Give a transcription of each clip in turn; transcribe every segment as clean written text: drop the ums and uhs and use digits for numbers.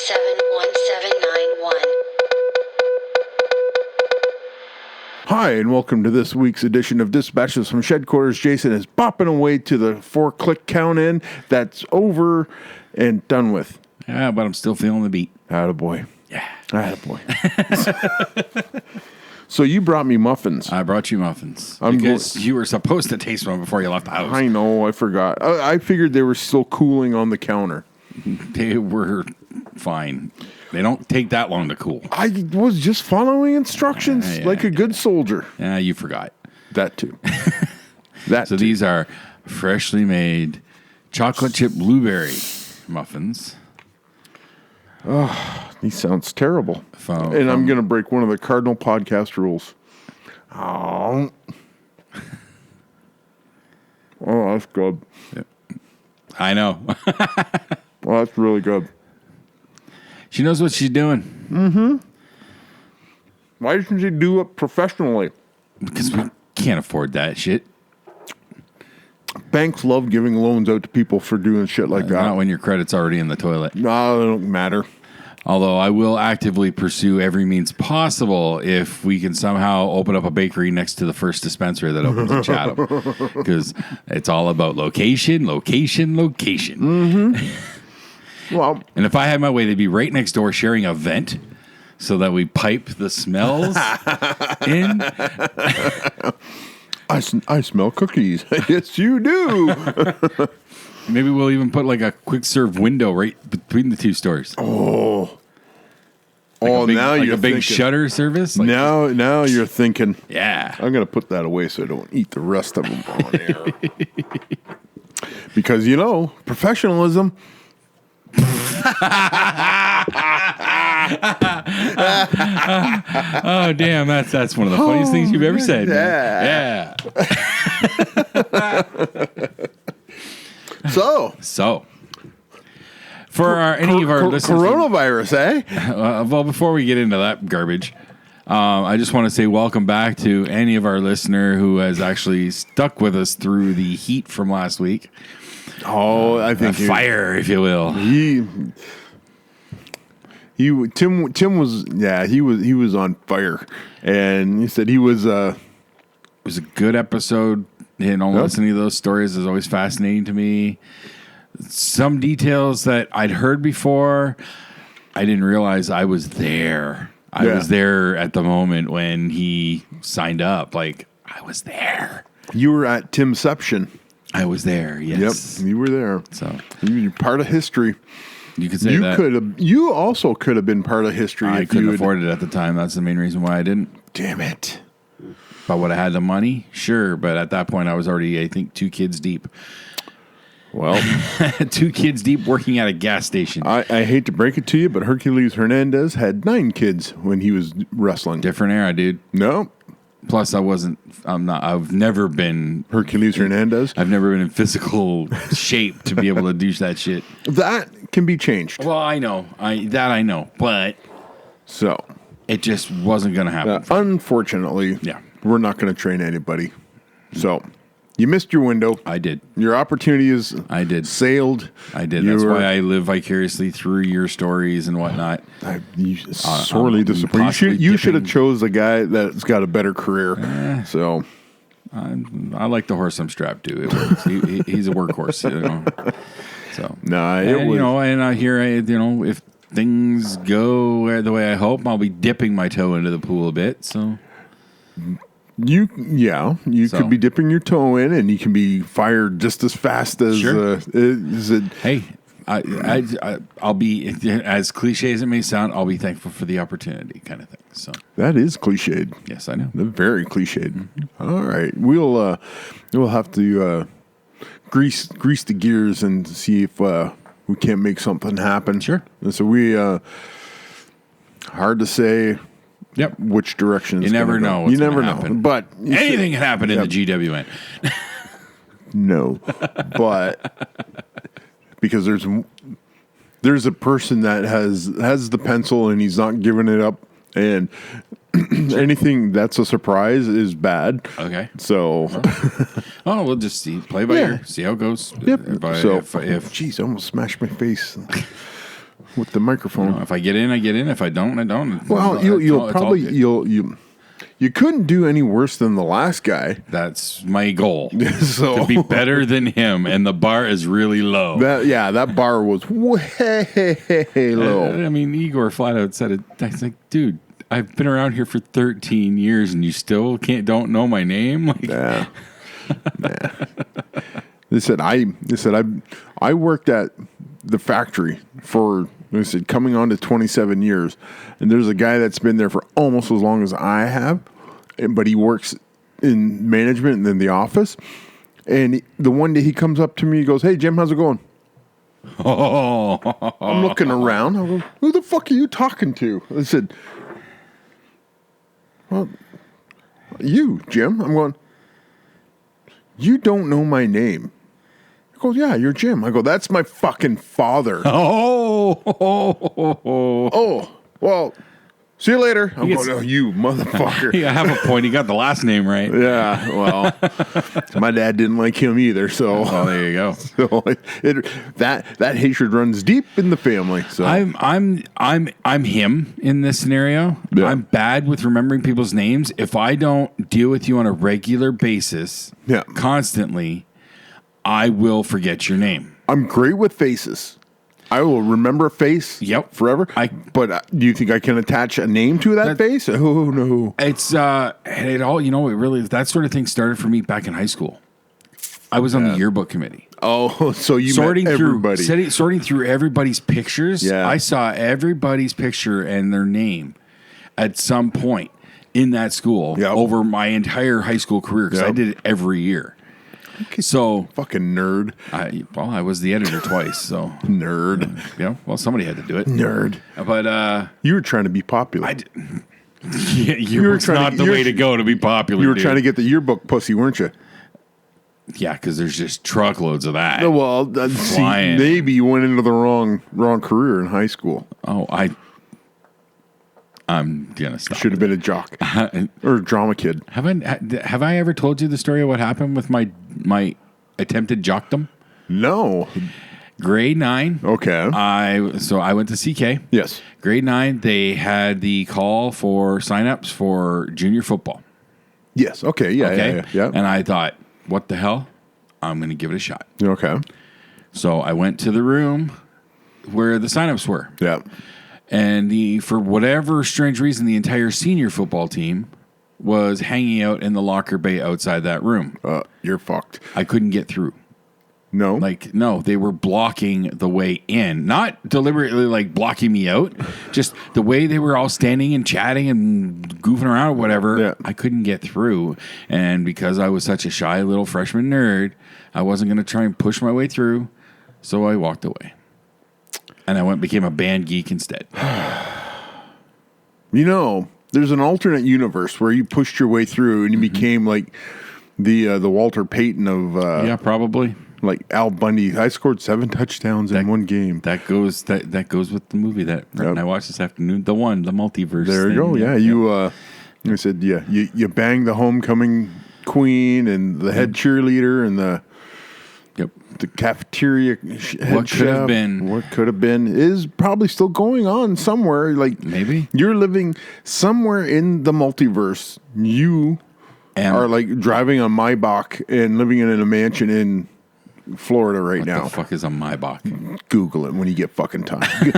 171791. Hi, and welcome to this week's edition of Dispatches from Shed Quarters. Jason is bopping away to the 4-click count in. That's over and done with. Yeah, but I'm still feeling the beat. Attaboy. Yeah. Attaboy. So you brought me muffins. I brought you muffins. Because you were supposed to taste one before you left the house. I know, I forgot. I figured they were still cooling on the counter. They were fine. They don't take that long to cool. I was just following instructions like a good soldier. Yeah, you forgot. That too. So these are freshly made chocolate chip blueberry muffins. Oh, he sounds terrible. I'm going to break one of the Cardinal podcast rules. Oh, that's good. Yep. I know. Well, that's really good. She knows what she's doing. Mm-hmm. Why doesn't she do it professionally? Because we can't afford that shit. Banks love giving loans out to people for doing shit like that. Not when your credit's already in the toilet. No, it don't matter. Although I will actively pursue every means possible if we can somehow open up a bakery next to the first dispensary that opens in Chatham. Because it's all about location. Mm-hmm. Well, and if I had my way, they'd be right next door sharing a vent so that we pipe the smells in. I smell cookies. Yes, you do. Maybe we'll even put like a quick serve window right between the two stores. Oh, now you're a big thinking. Shutter service. Like, now you're thinking. Yeah, I'm gonna put that away so I don't eat the rest of them on air. Because professionalism. Oh damn, that's one of the funniest things you've ever said. Yeah. So for any of our listeners, coronavirus, eh? Well, before we get into that garbage, I just want to say welcome back to any of our listener who has actually stuck with us through the heat from last week. Oh, I think fire, if you will. Tim was on fire, and he said he was. It was a good episode. Listening to those stories is always fascinating to me. Some details that I'd heard before, I didn't realize I was there. I was there at the moment when he signed up. Like, I was there. You were at Timception. I was there, yes. Yep, you were there. So you're part of history. You could say that. You also could have been part of history. I couldn't afford it at the time. That's the main reason why I didn't. Damn it. If I would have had the money, sure. But at that point, I was already, I think, 2 kids deep. Well, 2 kids deep working at a gas station. I hate to break it to you, but Hercules Hernandez had 9 kids when he was wrestling. Different era, dude. No. Plus, I've never been Hercules Hernandez. I've never been in physical shape to be able to do that shit. That can be changed. Well, I know. I know. But it just wasn't going to happen. Unfortunately, we're not going to train anybody. So you missed your window. I did. Your opportunity is sailed. I did. That's why I live vicariously through your stories and whatnot. Sorely disappointed. You should have chose a guy that's got a better career. I like the horse I'm strapped to. It works. He's a workhorse. So and I hear if things go the way I hope, I'll be dipping my toe into the pool a bit. So. You could be dipping your toe in, and you can be fired just as fast as. Sure. Hey, I'll be, as cliche as it may sound, I'll be thankful for the opportunity, kind of thing. So that is cliched. Yes, I know. Very cliched. Mm-hmm. All right, we'll have to grease the gears and see if we can't make something happen. Sure. And so we hard to say. Yep. Which direction? You never know. You never know. But anything can happen in the GWN. No, but because there's a person that has the pencil and he's not giving it up, and anything that's a surprise is bad. Okay. So, we'll just play by ear, see how it goes. Yep. If jeez, I almost smashed my face. with the microphone. If I get in, I get in. If I don't, I don't. Well, you couldn't do any worse than the last guy. That's my goal. So To be better than him, and the bar is really low. that bar was way low. I mean, Igor flat out said it. I was like, dude, I've been around here for 13 years, and you still don't know my name. Like, Yeah. They said I worked at the factory for, they said, coming on to 27 years, and there's a guy that's been there for almost as long as I have, but he works in management and in the office. And the one day he comes up to me, he goes, "Hey Jim, how's it going?" I'm looking around. I go, "Who the fuck are you talking to?" I said, "Well, you, Jim." I'm going, "You don't know my name." He goes, "Yeah, you're Jim." I go, "That's my fucking father." Oh, well, see you later. I'm going, "Oh, you motherfucker." Yeah, I have a point. He got the last name right. Yeah, well, my dad didn't like him either, so there you go. So that hatred runs deep in the family. So I'm him in this scenario. Yeah. I'm bad with remembering people's names. If I don't deal with you on a regular basis, constantly, I will forget your name. I'm great with faces. I will remember a face forever. But do you think I can attach a name to that face? Oh, no. It's, it all, it really, that sort of thing started for me back in high school. I was on the yearbook committee. Oh, so you met everybody. Sorting through everybody's pictures. Yeah. I saw everybody's picture and their name at some point in that school over my entire high school career because I did it every year. So fucking nerd. I was the editor twice, so nerd. Well, somebody had to do it. Nerd. But you were trying to be popular. Yearbook's not the way to go to be popular. You were trying to get the yearbook pussy, weren't you? Yeah, because there's just truckloads of that. Well, maybe you went into the wrong career in high school. Oh, I'm gonna stop. Should have been a jock or a drama kid. Have I ever told you the story of what happened with my attempted jockdom? No. Grade 9. Okay. I went to CK. Yes. Grade 9. They had the call for signups for junior football. Yes. Okay. Yeah. And I thought, what the hell? I'm going to give it a shot. Okay. So I went to the room where the signups were. Yeah. And for whatever strange reason, the entire senior football team was hanging out in the locker bay outside that room. You're fucked. I couldn't get through. No? No, they were blocking the way in. Not deliberately blocking me out. Just the way they were all standing and chatting and goofing around or whatever. I couldn't get through. And because I was such a shy little freshman nerd, I wasn't going to try and push my way through. So I walked away. And I became a band geek instead. There's an alternate universe where you pushed your way through and you became like the Walter Payton of probably like Al Bundy. I scored 7 touchdowns in one game. That goes with the movie that I watched this afternoon. The multiverse. There you go. Yeah, you said you banged the homecoming queen and the head cheerleader and the cafeteria head chef. What could have been is probably still going on somewhere. Like maybe you're living somewhere in the multiverse. You are like driving a Maybach and living in a mansion in Florida now. What the fuck is a Maybach? Google it when you get fucking time.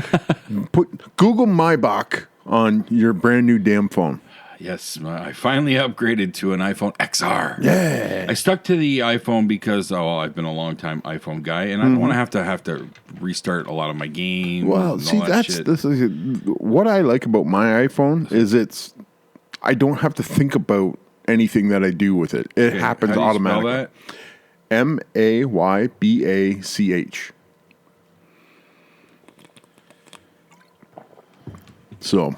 Put Google Maybach on your brand new damn phone. Yes, I finally upgraded to an iPhone XR. Yeah, I stuck to the iPhone because I've been a long time iPhone guy, and I don't want to have to restart a lot of my games. Well, see, this is what I like about my iPhone is I don't have to think about anything that I do with it. It happens automatically. Spell that? Maybach. So.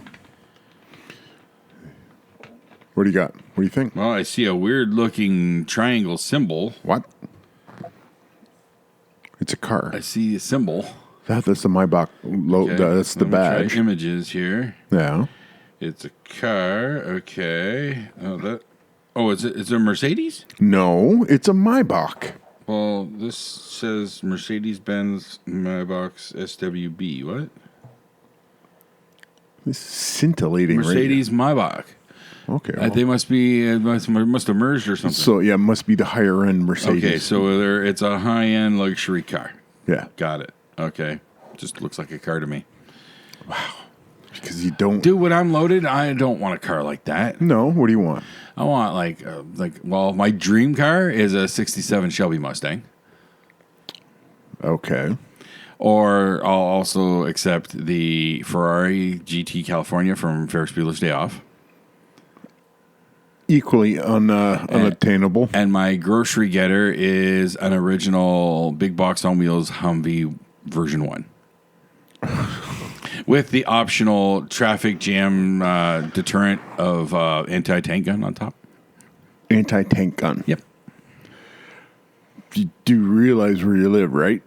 What do you got? What do you think? Well, I see a weird-looking triangle symbol. What? It's a car. I see a symbol. That's the Maybach logo. That's the badge. Try images here. Yeah. It's a car. Okay. Is it a Mercedes? No, it's a Maybach. Well, this says Mercedes-Benz Maybach SWB. What? This scintillating Mercedes Maybach. Okay. Well, They must have merged or something. so, yeah, it must be the higher end Mercedes. Okay, so it's a high-end luxury car. Yeah. Got it. Okay. Just looks like a car to me. Because you don't... Dude, when I'm loaded, I don't want a car like that. No, what do you want? I want my dream car is a 67 Shelby Mustang. Okay. Or I'll also accept the Ferrari GT California from Ferris Bueller's Day Off. Equally unattainable. And my grocery getter is an original big box on wheels Humvee version 1. With the optional traffic jam deterrent of anti-tank gun on top. Anti-tank gun. Yep. You do realize where you live, right?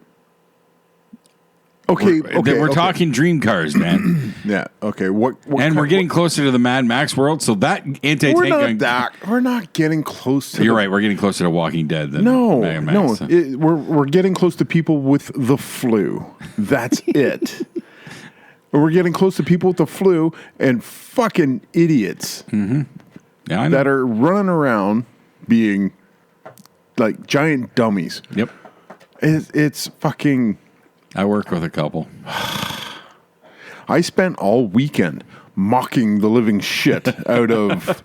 Okay, We're talking dream cars, man. Yeah. Okay. What and we're getting closer to the Mad Max world, so that anti-tank gun. We're not getting close to. You're right. We're getting closer to Walking Dead than No, Mad Max. no. We're getting close to people with the flu. That's it. We're getting close to people with the flu and fucking idiots Yeah, I know. that are running around being like giant dummies. Yep. It's fucking. I work with a couple. I spent all weekend mocking the living shit out of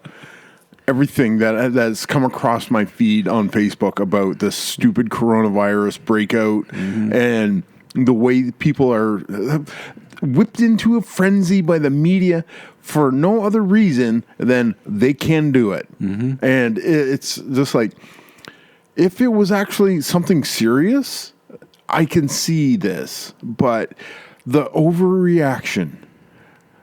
everything that's come across my feed on Facebook about this stupid coronavirus breakout and the way people are whipped into a frenzy by the media for no other reason than they can do it. And it's just like, if it was actually something serious, I can see this, but the overreaction.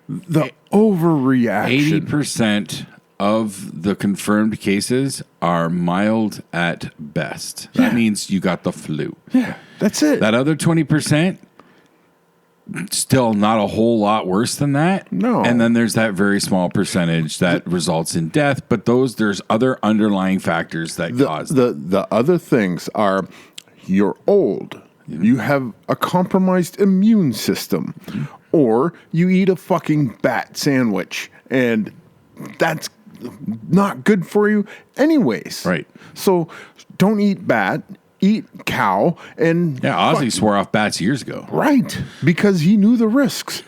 80% of the confirmed cases are mild at best. That means you got the flu. Yeah, that's it. That other 20%, still not a whole lot worse than that. No. And then there's that very small percentage that results in death, but there's other underlying factors that cause the other things are you're old. You have a compromised immune system, or you eat a fucking bat sandwich, and that's not good for you anyways. Right. So don't eat bat, eat cow, and... Yeah, Ozzy swore off bats years ago. Right, because he knew the risks.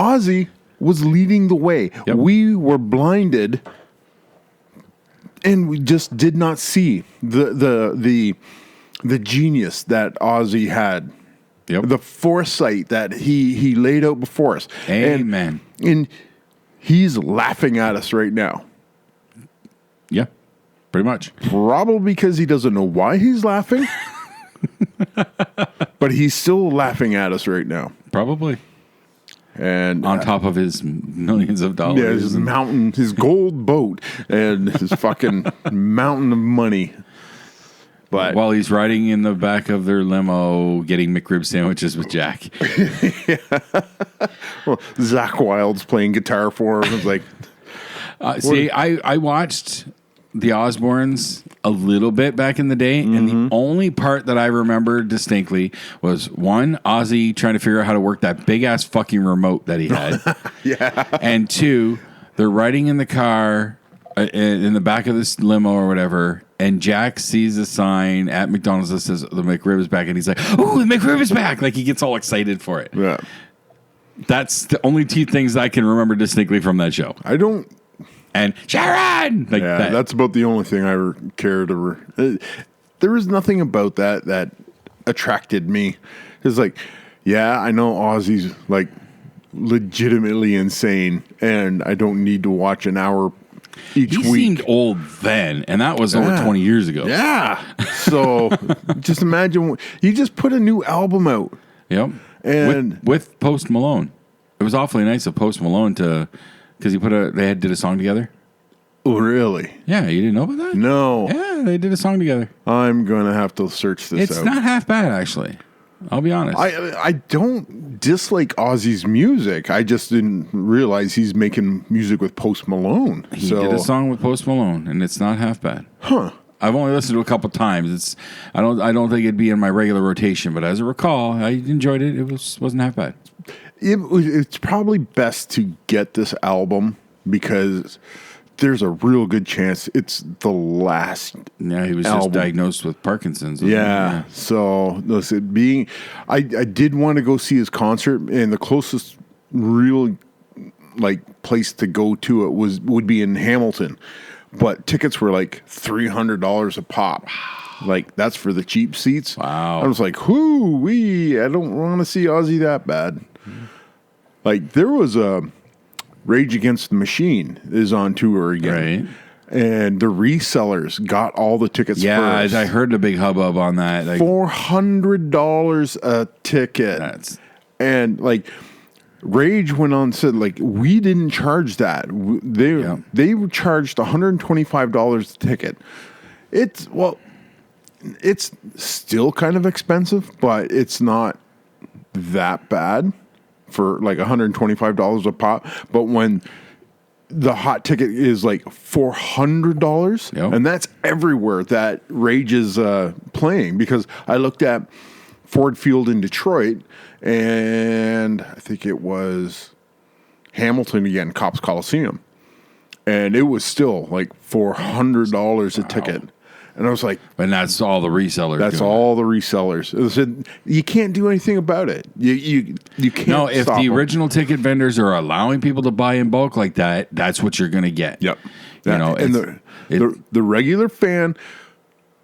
Ozzy was leading the way. Yep. We were blinded, and we just did not see the genius that Ozzy had. Yep. The foresight that he laid out before us. Amen. And he's laughing at us right now. Yeah, pretty much. Probably because he doesn't know why he's laughing. But he's still laughing at us right now. Probably. And On top of his millions of dollars. yeah, his gold boat and his fucking mountain of money. But while he's riding in the back of their limo getting McRib sandwiches with Jack. well, Zach Wilde's playing guitar for him. It's like, I watched the Osbournes a little bit back in the day, and the only part that I remember distinctly was one, Ozzy trying to figure out how to work that big ass fucking remote that he had. yeah. And two, they're riding in the car in the back of this limo or whatever, and Jack sees a sign at McDonald's that says the McRib is back, and he's like, "Oh, the McRib is back!" Like he gets all excited for it. Yeah. That's the only two things I can remember distinctly from that show. I don't. And Sharon, like that. That's about the only thing I care to. There was nothing about that attracted me. It's like, yeah, I know Ozzy's like legitimately insane, and I don't need to watch an hour each He week. seemed old then, and that was over 20 years ago. Yeah. So just imagine he just put a new album out. Yep. And with Post Malone, it was awfully nice of Post Malone to, because they did a song together. Oh, really? Yeah, you didn't know about that? No. Yeah, they did a song together. I'm gonna have to search this out. It's not half bad, actually. I'll be honest. I don't dislike Ozzy's music. I just didn't realize he's making music with Post Malone. He did a song with Post Malone, and it's not half bad. Huh. I've only listened to it a couple times. I don't think it'd be in my regular rotation, but as I recall, I enjoyed it. It wasn't half bad. It's probably best to get this album because there's a real good chance it's the last. Yeah, he was album. just diagnosed with Parkinson's. Yeah. So listen, I did want to go see his concert, and the closest real place to go to it would be in Hamilton, but tickets were like $300 a pop. Like that's for the cheap seats. Wow. I was like, I don't want to see Ozzy that bad. Like there was a Rage Against the Machine is on tour again. Right. And the resellers got all the tickets first. I heard the big hubbub on that. $400 a ticket. And Rage went on and said, we didn't charge that. They charged $125 a ticket. It's still kind of expensive, but it's not that bad for $125 a pop. But when the hot ticket is $400, and that's everywhere that Rage is playing, because I looked at Ford Field in Detroit, and I think it was Hamilton again, Cops Coliseum, and it was still $400 a ticket. And I was like, and that's all the resellers. That's all the resellers. It said, you can't do anything about it. You can't. No, if stop the them. original ticket vendors are allowing people to buy in bulk like that, that's what you're going to get. Yep. And the regular fan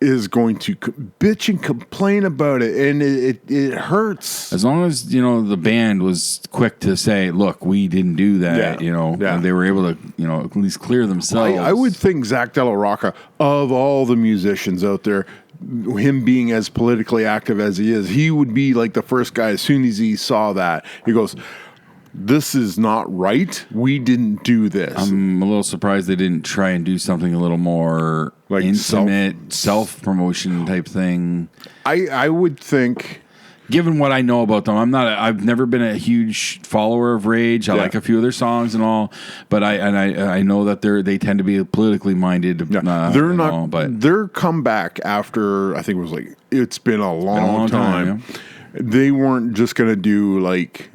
is going to bitch and complain about it, and it hurts. As long as the band was quick to say, "Look, we didn't do that," and they were able to at least clear themselves. I would think Zach De La Rocca, of all the musicians out there, him being as politically active as he is, he would be the first guy. As soon as he saw that, he goes, "This is not right. We didn't do this." I'm a little surprised they didn't try and do something a little more intimate, self-promotion type thing. I would think, given what I know about them, I've never been a huge follower of Rage. I like a few of their songs and all, but I know that they tend to be politically minded. they're not. But their comeback after, I think it was it's been a long time. Yeah. They weren't just going to do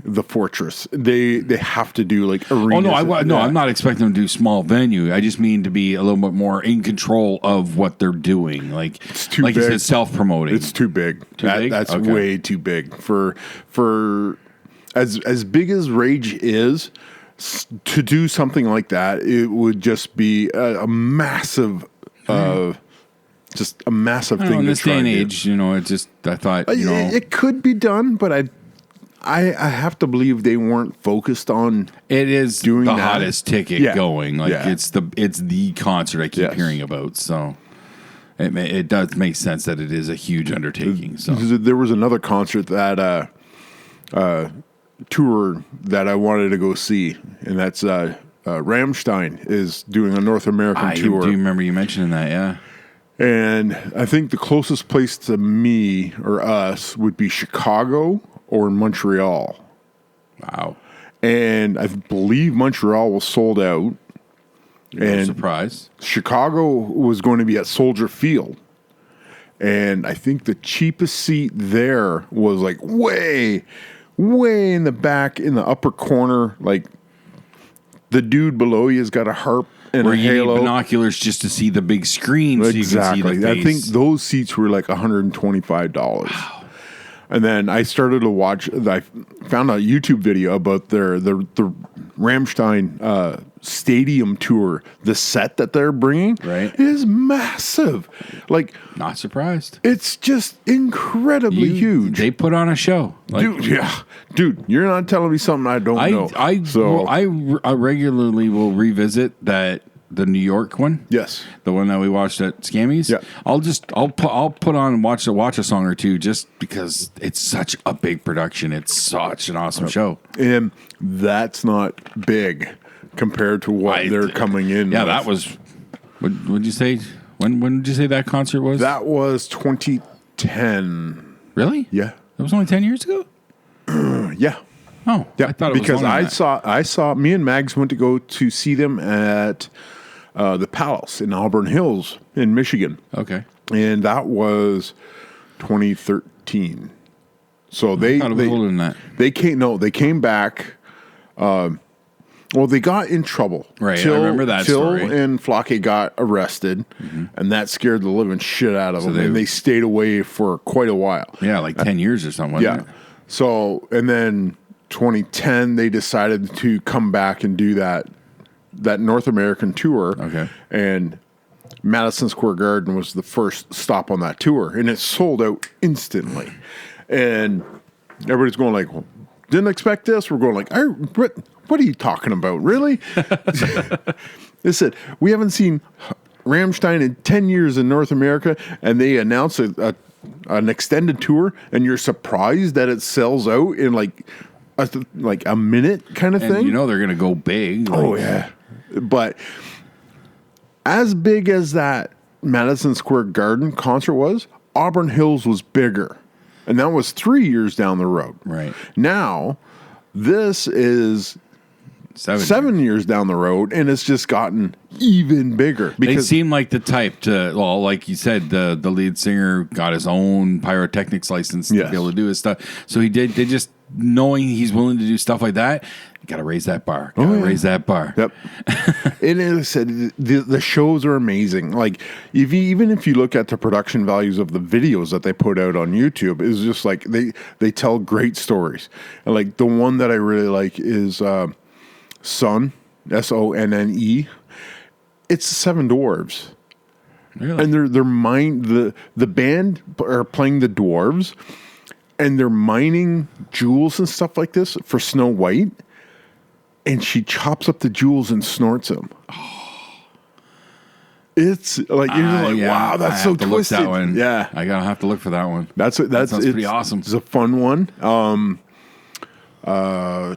the Fortress. They have to do arenas. Oh no, I'm not expecting them to do small venue. I just mean to be a little bit more in control of what they're doing. It's too big. You said, self-promoting. It's too big. Big? That's way too big for as big as Rage is. To do something like that, it would just be a massive. Just a massive thing. In this day and age, I thought, it could be done, but I have to believe they weren't focused on. It is doing the that. Hottest ticket going. It's the concert I keep hearing about. So it does make sense that it is a huge undertaking. So there was another concert that tour that I wanted to go see, and that's Rammstein is doing a North American tour. I do remember you mentioning that, yeah. And I think the closest place to me or us would be Chicago or Montreal. Wow. And I believe Montreal was sold out. No surprise. Chicago was going to be at Soldier Field. And I think the cheapest seat there was way in the back in the upper corner. The dude below you has got a harp and where a you halo. Need binoculars just to see the big screen. So exactly. You can see the face. I think those seats were $125. Wow. And then I started to watch. I found a YouTube video about the Rammstein stadium tour. The set that they're bringing is massive. Not surprised. It's just incredibly huge. They put on a show, dude. You're not telling me something I don't know. I regularly will revisit the New York one. Yes, the one that we watched at Scammies. Yeah, I'll put on and watch a song or two just because it's such a big production. It's such an awesome show, and that's not big compared to what they're coming in. Yeah, with. that was. What did you say? When did you say that concert was? That was 2010. Really? Yeah, that was only 10 years ago. Yeah. Oh, yeah. I thought it because was I saw. Me and Mags went to go to see them at the Palace in Auburn Hills in Michigan. Okay, and that was 2013. So thought it was older than that. They came back. Well, they got in trouble. Right, I remember that story. Till and Flake got arrested, and that scared the living shit out of them. And they stayed away for quite a while. Yeah, like 10 years or something. Yeah. So, and then 2010, they decided to come back and do that North American tour. Okay. And Madison Square Garden was the first stop on that tour, and it sold out instantly. And everybody's going like, well, didn't expect this. We're going like, what are you talking about? Really? They said, we haven't seen Rammstein in 10 years in North America, and they announced an extended tour, and you're surprised that it sells out in like a minute kind of thing? You know they're going to go big. Oh, yeah. But as big as that Madison Square Garden concert was, Auburn Hills was bigger. And that was 3 years down the road. Right. Now, this is 7 years down the road, and it's just gotten even bigger. They seem like the type to, well, like you said, the lead singer got his own pyrotechnics license to be able to do his stuff. So they just knowing he's willing to do stuff like that, got to raise that bar. Raise that bar. Yep. And as I said, the shows are amazing. Like, even if you look at the production values of the videos that they put out on YouTube, it's just like they tell great stories. And like the one that I really like is Sonne, Sonne. It's the Seven Dwarves. Really? And the band are playing the dwarves, and they're mining jewels and stuff like this for Snow White. And she chops up the jewels and snorts them. Oh. It's like, you're like, wow, that's so twisted. That one. Yeah. I gotta have to look for that one. That sounds pretty awesome. It's a fun one. I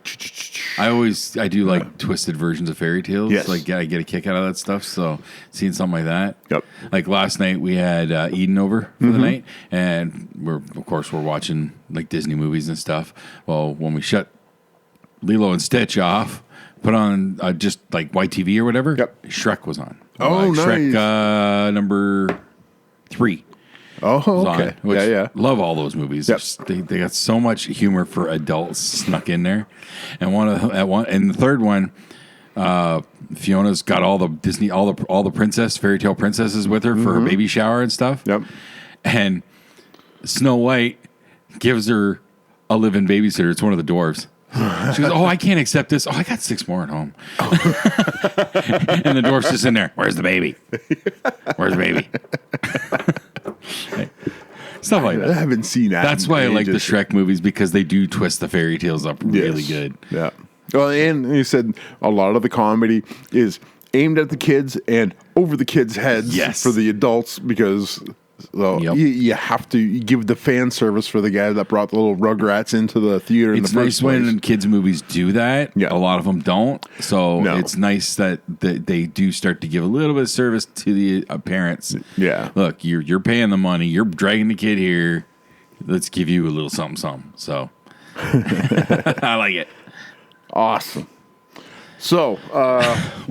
do like twisted versions of fairy tales. Yes. Like, I get a kick out of that stuff. So seeing something like that. Yep. Like last night we had Eden over for the night, and we're watching like Disney movies and stuff. Well, when we shut Lilo and Stitch off, put on just like YTV or whatever. Yep. Shrek was on. Oh, nice. Shrek number 3. Oh, okay. Yeah. Love all those movies. Yep. They got so much humor for adults snuck in there. And the third one, Fiona's got all the Disney, all the fairy tale princesses with her for her baby shower and stuff. Yep. And Snow White gives her a live-in babysitter. It's one of the dwarves. She goes, oh, I can't accept this. Oh, I got 6 more at home. And the dwarf's just in there. Where's the baby? Where's the baby? Stuff like that. I haven't seen that. That's why I like the Shrek movies, because they do twist the fairy tales up really good. Yeah. Well, and you said a lot of the comedy is aimed at the kids and over the kids' heads for the adults, because you have to give the fan service for the guy that brought the little Rugrats into the theater in the first place. It's nice when kids' movies do that. Yeah. A lot of them don't. So it's nice that they do start to give a little bit of service to the parents. Yeah. Look, you're paying the money. You're dragging the kid here. Let's give you a little something. So I like it. Awesome. So, wow,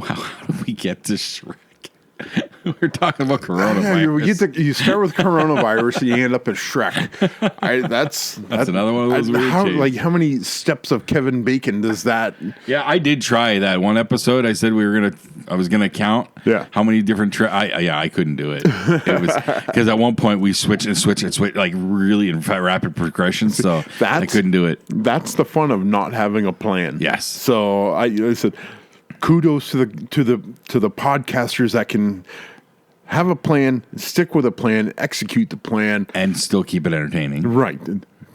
how did we get to Shrek? We're talking about coronavirus. You start with coronavirus and you end up at Shrek. That's another one of those weird changes. How many steps of Kevin Bacon does that? Yeah, I did try that one episode. I said I was gonna count. Yeah. How many different? I couldn't do it. It was because at one point we switch like really in rapid progression. So I couldn't do it. That's the fun of not having a plan. Yes. So I said, kudos to the podcasters that can have a plan, stick with a plan, execute the plan, and still keep it entertaining. Right.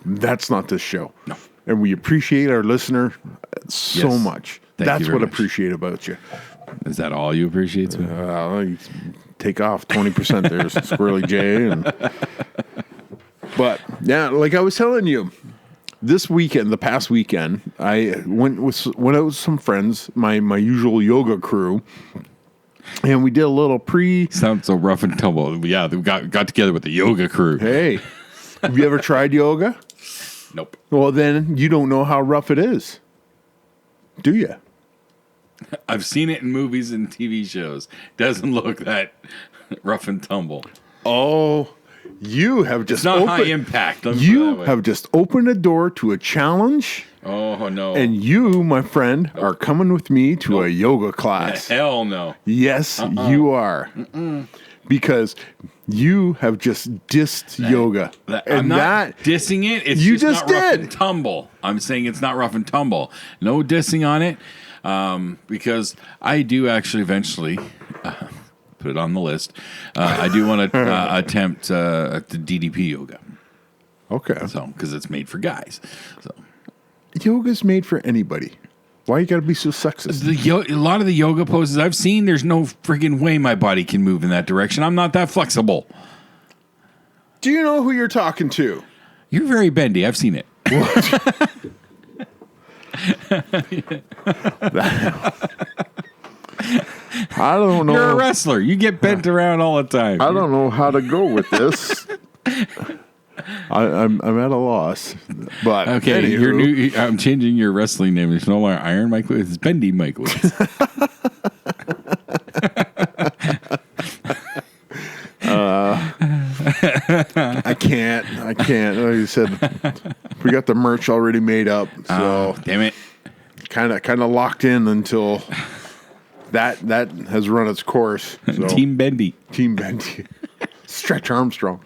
That's not this show. No. And we appreciate our listener so much. That's what I appreciate about you. Is that all you appreciate? You take off 20% there, Squirrely J. But yeah, like I was telling you, the past weekend, I went out with some friends, my usual yoga crew, and we did a little Sounds so rough and tumble. Yeah, we got together with the yoga crew. Hey, have you ever tried yoga? Nope. Well, then you don't know how rough it is, do you? I've seen it in movies and TV shows. Doesn't look that rough and tumble. Oh, You have just It's not high impact. Let me put it You that way. have just opened a door to a challenge, Oh, no. and you, my friend, are coming with me to a yoga class. Hell no. Yes, you are. Because you have just dissed yoga. I'm not dissing it. It's You just just not rough did. and tumble. I'm saying it's not rough and tumble. No dissing on it, because I do actually eventually put it on the list. I do want to attempt the DDP yoga. Okay. So because it's made for guys. So Yoga's made for anybody. Why you got to be so sexist? a lot of the yoga poses I've seen, there's no freaking way my body can move in that direction. I'm not that flexible. Do you know who you're talking to? You're very bendy. I've seen it. I don't know. You're a wrestler. You get bent around all the time. I don't know how to go with this. I'm at a loss. But Okay, anywho, your new. I'm changing your wrestling name. It's no longer Iron Mike. It's Bendy Mike. I can't. Like you said, we got the merch already made up, so Damn it. kind of locked in until that has run its course. So, Team Bendy. Team Bendy, Stretch Armstrong.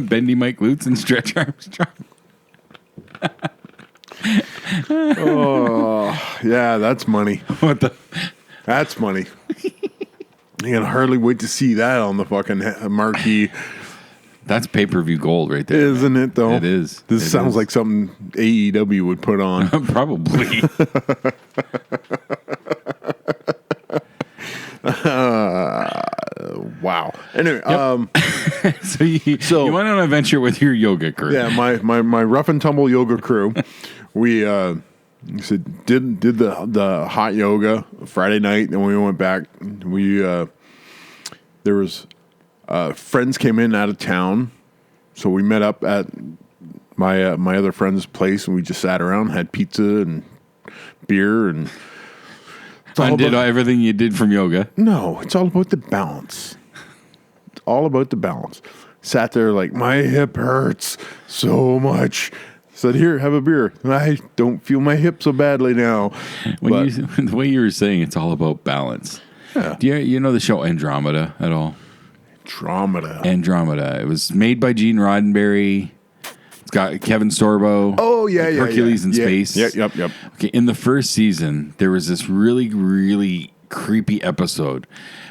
Bendy Mike Lutz and Stretch Armstrong. Oh, yeah, that's money. What the? That's money. I can hardly wait to see that on the fucking marquee. That's pay-per-view gold right there. Isn't it, though? It is. This It sounds is. like something AEW would put on. Probably. Wow. Anyway, So you went on an adventure with your yoga crew. yeah, my rough and tumble yoga crew. We did the hot yoga Friday night, and we went back. We there was friends came in out of town, so we met up at my other friend's place, and we just sat around, had pizza and beer, and it's all Undid about- everything you did from yoga. No, it's all about the balance. It's all about the balance. Sat there like, my hip hurts so much. Said, here, have a beer. I don't feel my hip so badly now. When the way you were saying it's all about balance. Yeah. Do you know the show Andromeda at all? Andromeda. It was made by Gene Roddenberry. It's got Kevin Sorbo. Oh, yeah, like yeah. Hercules in yeah. space. Yep. Okay, in the first season, there was this really, really creepy episode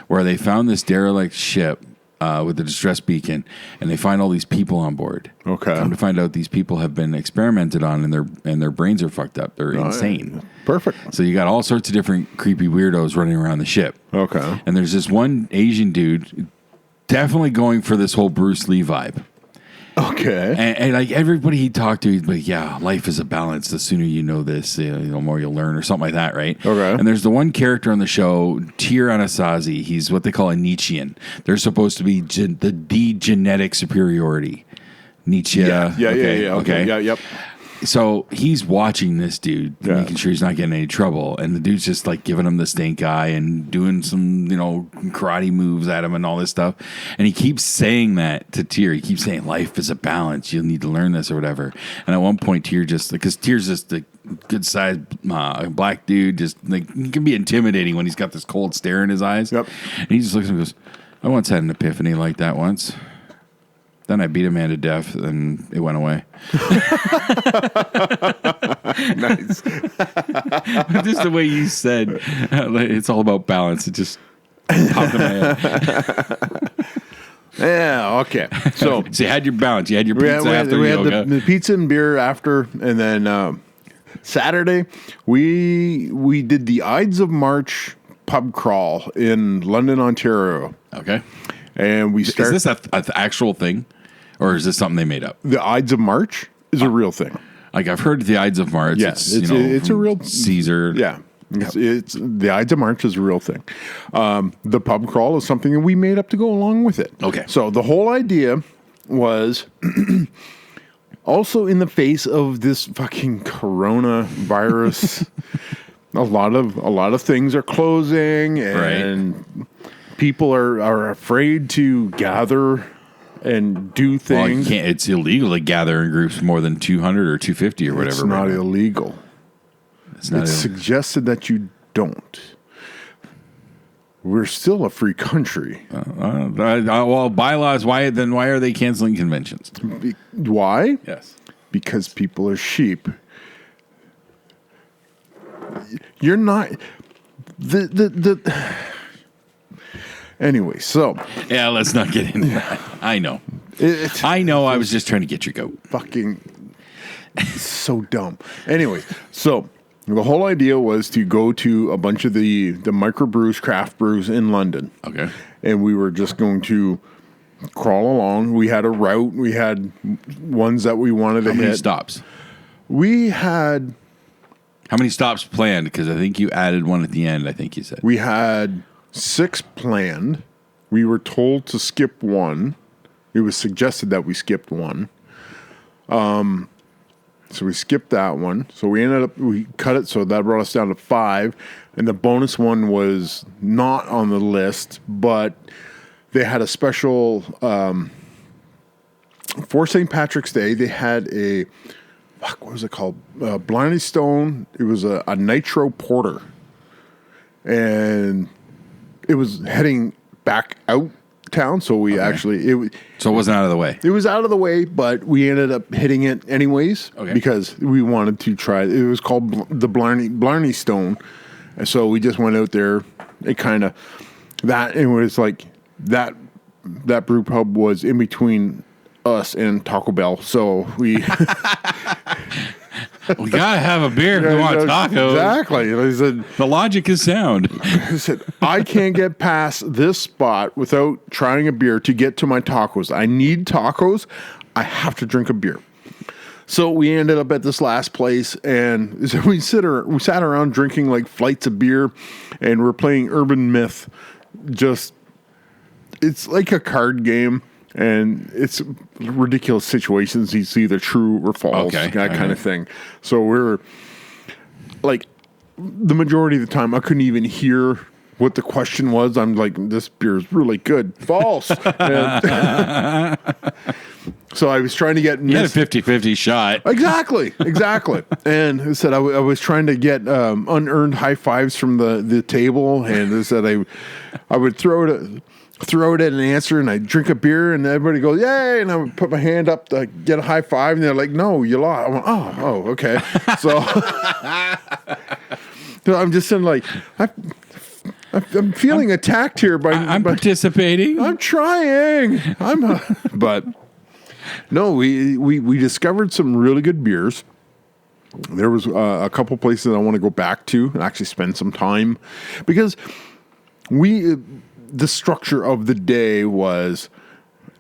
where they found this derelict ship with a distress beacon, and they find all these people on board. Okay. Come to find out, these people have been experimented on, and their brains are fucked up. They're insane. Perfect. So you got all sorts of different creepy weirdos running around the ship. Okay. And there's this one Asian dude definitely going for this whole Bruce Lee vibe. Okay. And like everybody he talked to, he'd be like, yeah, life is a balance. The sooner you know this, the more you'll learn, or something like that, right? Okay. And there's the one character on the show, Tyr Anasazi. He's what they call a Nietzschean. They're supposed to be the genetic superiority. Nietzsche. Yeah. Okay. Yeah. Yep. So he's watching this dude, Yeah. making sure he's not getting any trouble. And the dude's just like giving him the stink eye and doing some, karate moves at him and all this stuff. And he keeps saying that to Tyr. He keeps saying, life is a balance. You'll need to learn this or whatever. And at one point, Tyr because Tyr's just a good sized black dude, just like he can be intimidating when he's got this cold stare in his eyes. Yep. And he just looks at him and goes, I once had an epiphany like that once. Then I beat a man to death, and it went away. Nice. Just the way you said, it's all about balance. It just popped in my head. Yeah. Okay. So So you had your balance. You had your pizza after we had yoga. the pizza and beer after, and then Saturday we did the Ides of March pub crawl in London, Ontario, Okay. and we Is started. this an actual thing, or is this something they made up? The Ides of March is a real thing. Like I've heard the Ides of March. Yes, it's a from real Caesar. Yeah. It's the Ides of March is a real thing. The pub crawl is something that we made up to go along with it. Okay. So the whole idea was also in the face of this fucking coronavirus, a lot of things are closing and people are afraid to gather and do Well, you things. can't. It's illegal to gather in groups more than 200 or 250 or whatever. It's not right now. illegal. It's not It's suggested that you don't. We're still a free country. well, bylaws. Why are they canceling conventions? Why? Yes. Because people are sheep. You're not the anyway, so Yeah, let's not get into that. I know. I know. I was just trying to get your goat. Fucking so dumb. Anyway, so the whole idea was to go to a bunch of the microbrews, craft brews in London. Okay. And we were just going to crawl along. We had a route. We had ones that we wanted to How many hit. stops? We had How many stops planned? Because I think you added one at the end. I think you said. 6 planned. We were told to skip one. It was suggested that we skipped one. So we skipped that one. So we cut it. So that brought us down to 5. And the bonus one was not on the list, but they had a special, for St. Patrick's Day, they had what was it called? Blarney Stone. It was a nitro porter. And it was heading back out town. So we So it wasn't out of the way. it was out of the way, but we ended up hitting it anyways because we wanted to try. It was called the Blarney Stone, and so we just went out there. It kind of and it was like that brew pub was in between us and Taco Bell, so we We gotta have a beer if we want tacos. Exactly. I said, The logic is sound. I can't get past this spot without trying a beer to get to my tacos. I need tacos. I have to drink a beer. So we ended up at this last place, and so we sat around drinking like flights of beer, and we're playing Urban Myth. It's like a card game, and it's ridiculous situations. It's either true or false, that kind of thing. So we're like, the majority of the time, I couldn't even hear what the question was. I'm like, this beer is really good. False. So I was trying to get... You had a 50-50 shot. Exactly. And I said I was trying to get unearned high fives from the table, and I said I would throw it at an answer, and I'd drink a beer, and everybody goes, yay, and I would put my hand up to get a high five, and they're like, no, you lost. I went, oh, okay. So I'm just saying, like, I'm feeling attacked here by... I'm participating. I'm trying. But no, we discovered some really good beers. There was a couple places I want to go back to and actually spend some time, because the structure of the day was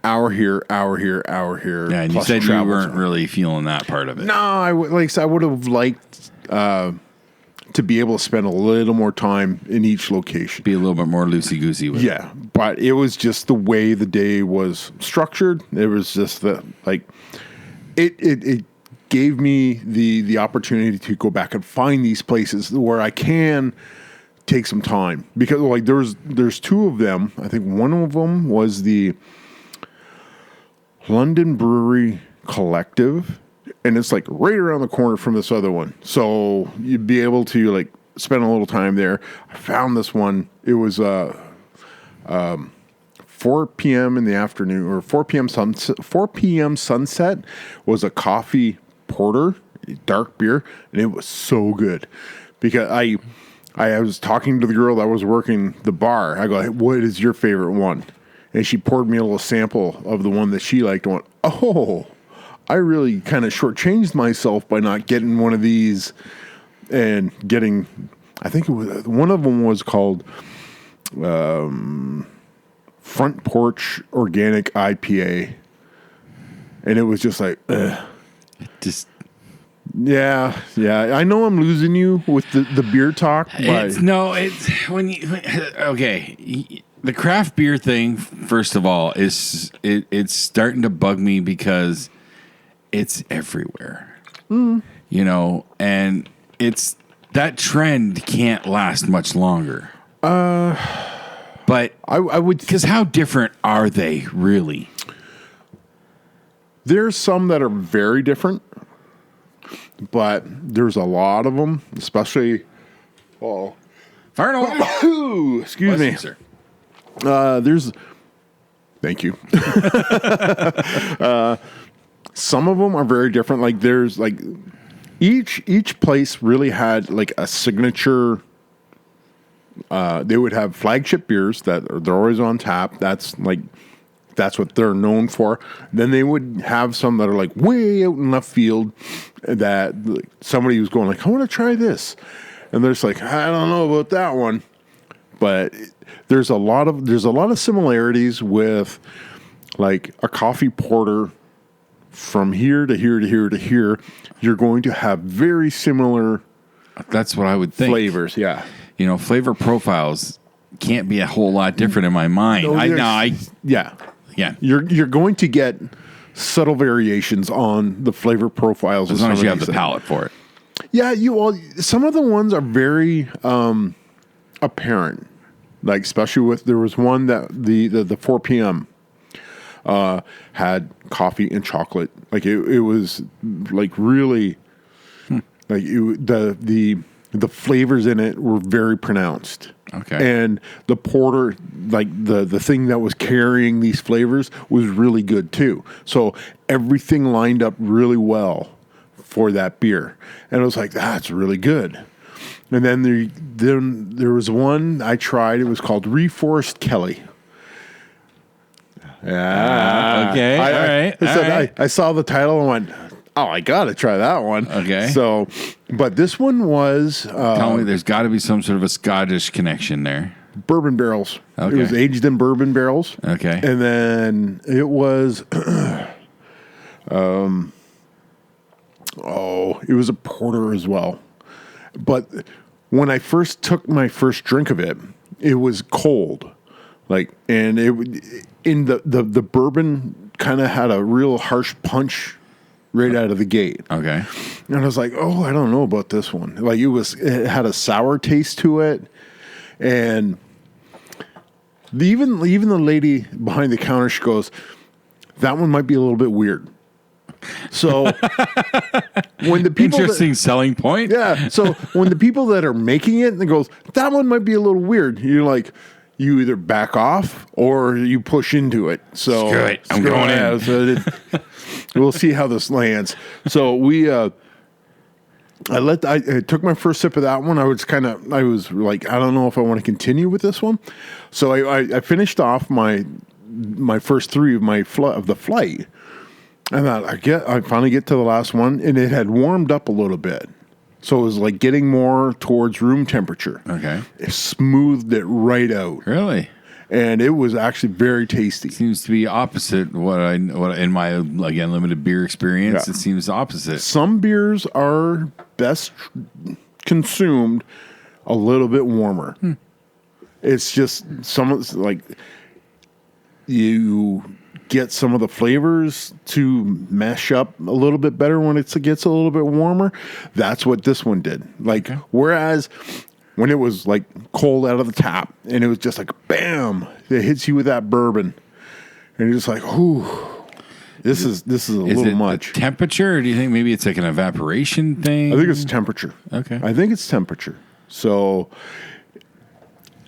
hour here. Yeah, and you said you weren't really feeling that part of it. No, I would have liked to be able to spend a little more time in each location. Be a little bit more loosey-goosey with it. Yeah, but it was just the way the day was structured. It was just it gave me the opportunity to go back and find these places where I can take some time, because like there's 2 of them. I think one of them was the London Brewery Collective, and it's like right around the corner from this other one. So you'd be able to like spend a little time there. I found this one. It was 4 p.m. in the afternoon, or 4 p.m. sunset was a coffee porter, dark beer, and it was so good, because I was talking to the girl that was working the bar. I go, hey, what is your favorite one? And she poured me a little sample of the one that she liked. I went, oh, I really kind of shortchanged myself by not getting one of these and getting, I think it was, one of them was called Front Porch Organic IPA. And it was just like, ugh. Yeah. I know I'm losing you with the beer talk, but the craft beer thing, first of all, it's starting to bug me because it's everywhere. You know, and it's that trend can't last much longer. But I would, because how different are they really? There's some that are very different, but there's a lot of them, especially. Oh, Farnell. excuse me, sir. there's. Thank you. Some of them are very different. Like there's like each place really had like a signature. They would have flagship beers that they're always on tap. That's what they're known for. Then they would have some that are like way out in left field that like, somebody was going like, I want to try this. And they're just like, I don't know about that one. But there's a lot of similarities with like a coffee porter from here to here to here to here. You're going to have very similar That's what I would think. flavors. Yeah. You know, flavor profiles can't be a whole lot different in my mind. Yeah. Yeah. You're going to get subtle variations on the flavor profiles. As long as you have the palate for it. Yeah, some of the ones are very apparent. Like especially with there was one that the 4 p.m. Had coffee and chocolate. Like it was like really like the flavors in it were very pronounced. Okay. And the porter, like the thing that was carrying these flavors was really good too. So everything lined up really well for that beer. And it was like, that's really good. And then there was one I tried. It was called Reforest Kelly. Yeah. Okay. All right. I saw the title and went, oh, I got to try that one. Okay. So, but this one was... Tell me there's got to be some sort of a Scottish connection there. bourbon barrels. Okay. It was aged in bourbon barrels. Okay. And then it was... it was a porter as well. But when I first took my first drink of it, it was cold. And the bourbon kind of had a real harsh punch right out of the gate. Okay. And I was like, oh, I don't know about this one. Like it had a sour taste to it. And even the lady behind the counter, she goes, that one might be a little bit weird. So when the people Interesting selling point. yeah. So when the people that are making it, and goes, that one might be a little weird. You're like, you either back off or you push into it. So Screw it. I'm going in. So we'll see how this lands. So I took my first sip of that one. I was like, I don't know if I want to continue with this one. So I finished off my first three of the flight. And I finally get to the last one, and it had warmed up a little bit. So it was like getting more towards room temperature. Okay. It smoothed it right out. Really? And it was actually very tasty. Seems to be opposite what in my, again, limited beer experience, Yeah. it seems opposite. Some beers are best consumed a little bit warmer. It's just you get some of the flavors to mesh up a little bit better when it gets a little bit warmer. That's what this one did. Whereas when it was like cold out of the tap and it was just like, bam, it hits you with that bourbon. And you're just like, ooh, this is a little much. The temperature, or do you think maybe it's like an evaporation thing? I think it's temperature. Okay. I think it's temperature. So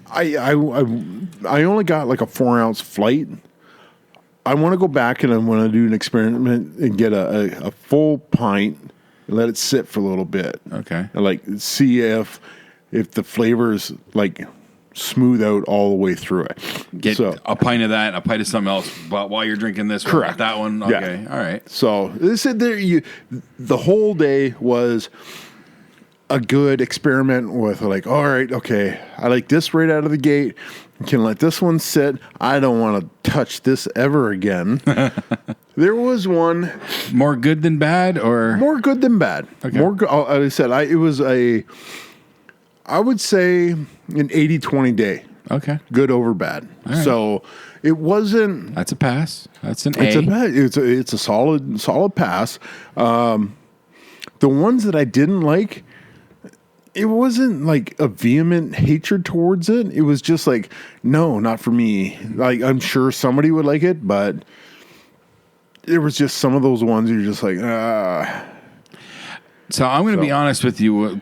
I only got like a 4-ounce flight. I want to go back and I want to do an experiment and get a full pint and let it sit for a little bit. Okay. And see if the flavors smooth out all the way through it. Get a pint of that, a pint of something else, but while you're drinking this, correct. That one. Okay. Yeah. All right. So the whole day was a good experiment with all right, okay, I like this right out of the gate. Can let this one sit. I don't want to touch this ever again. There was one more good than bad, or more good than bad. Okay. More good. I said it was I would say an 80-20 day. Okay. Good over bad. Right. So it wasn't. That's a pass. That's an A. It's a solid pass. The ones that I didn't like, it wasn't like a vehement hatred towards it. It was just like, no, not for me. I'm sure somebody would like it, but there was just some of those ones you're just like, So I'm going to be honest with you.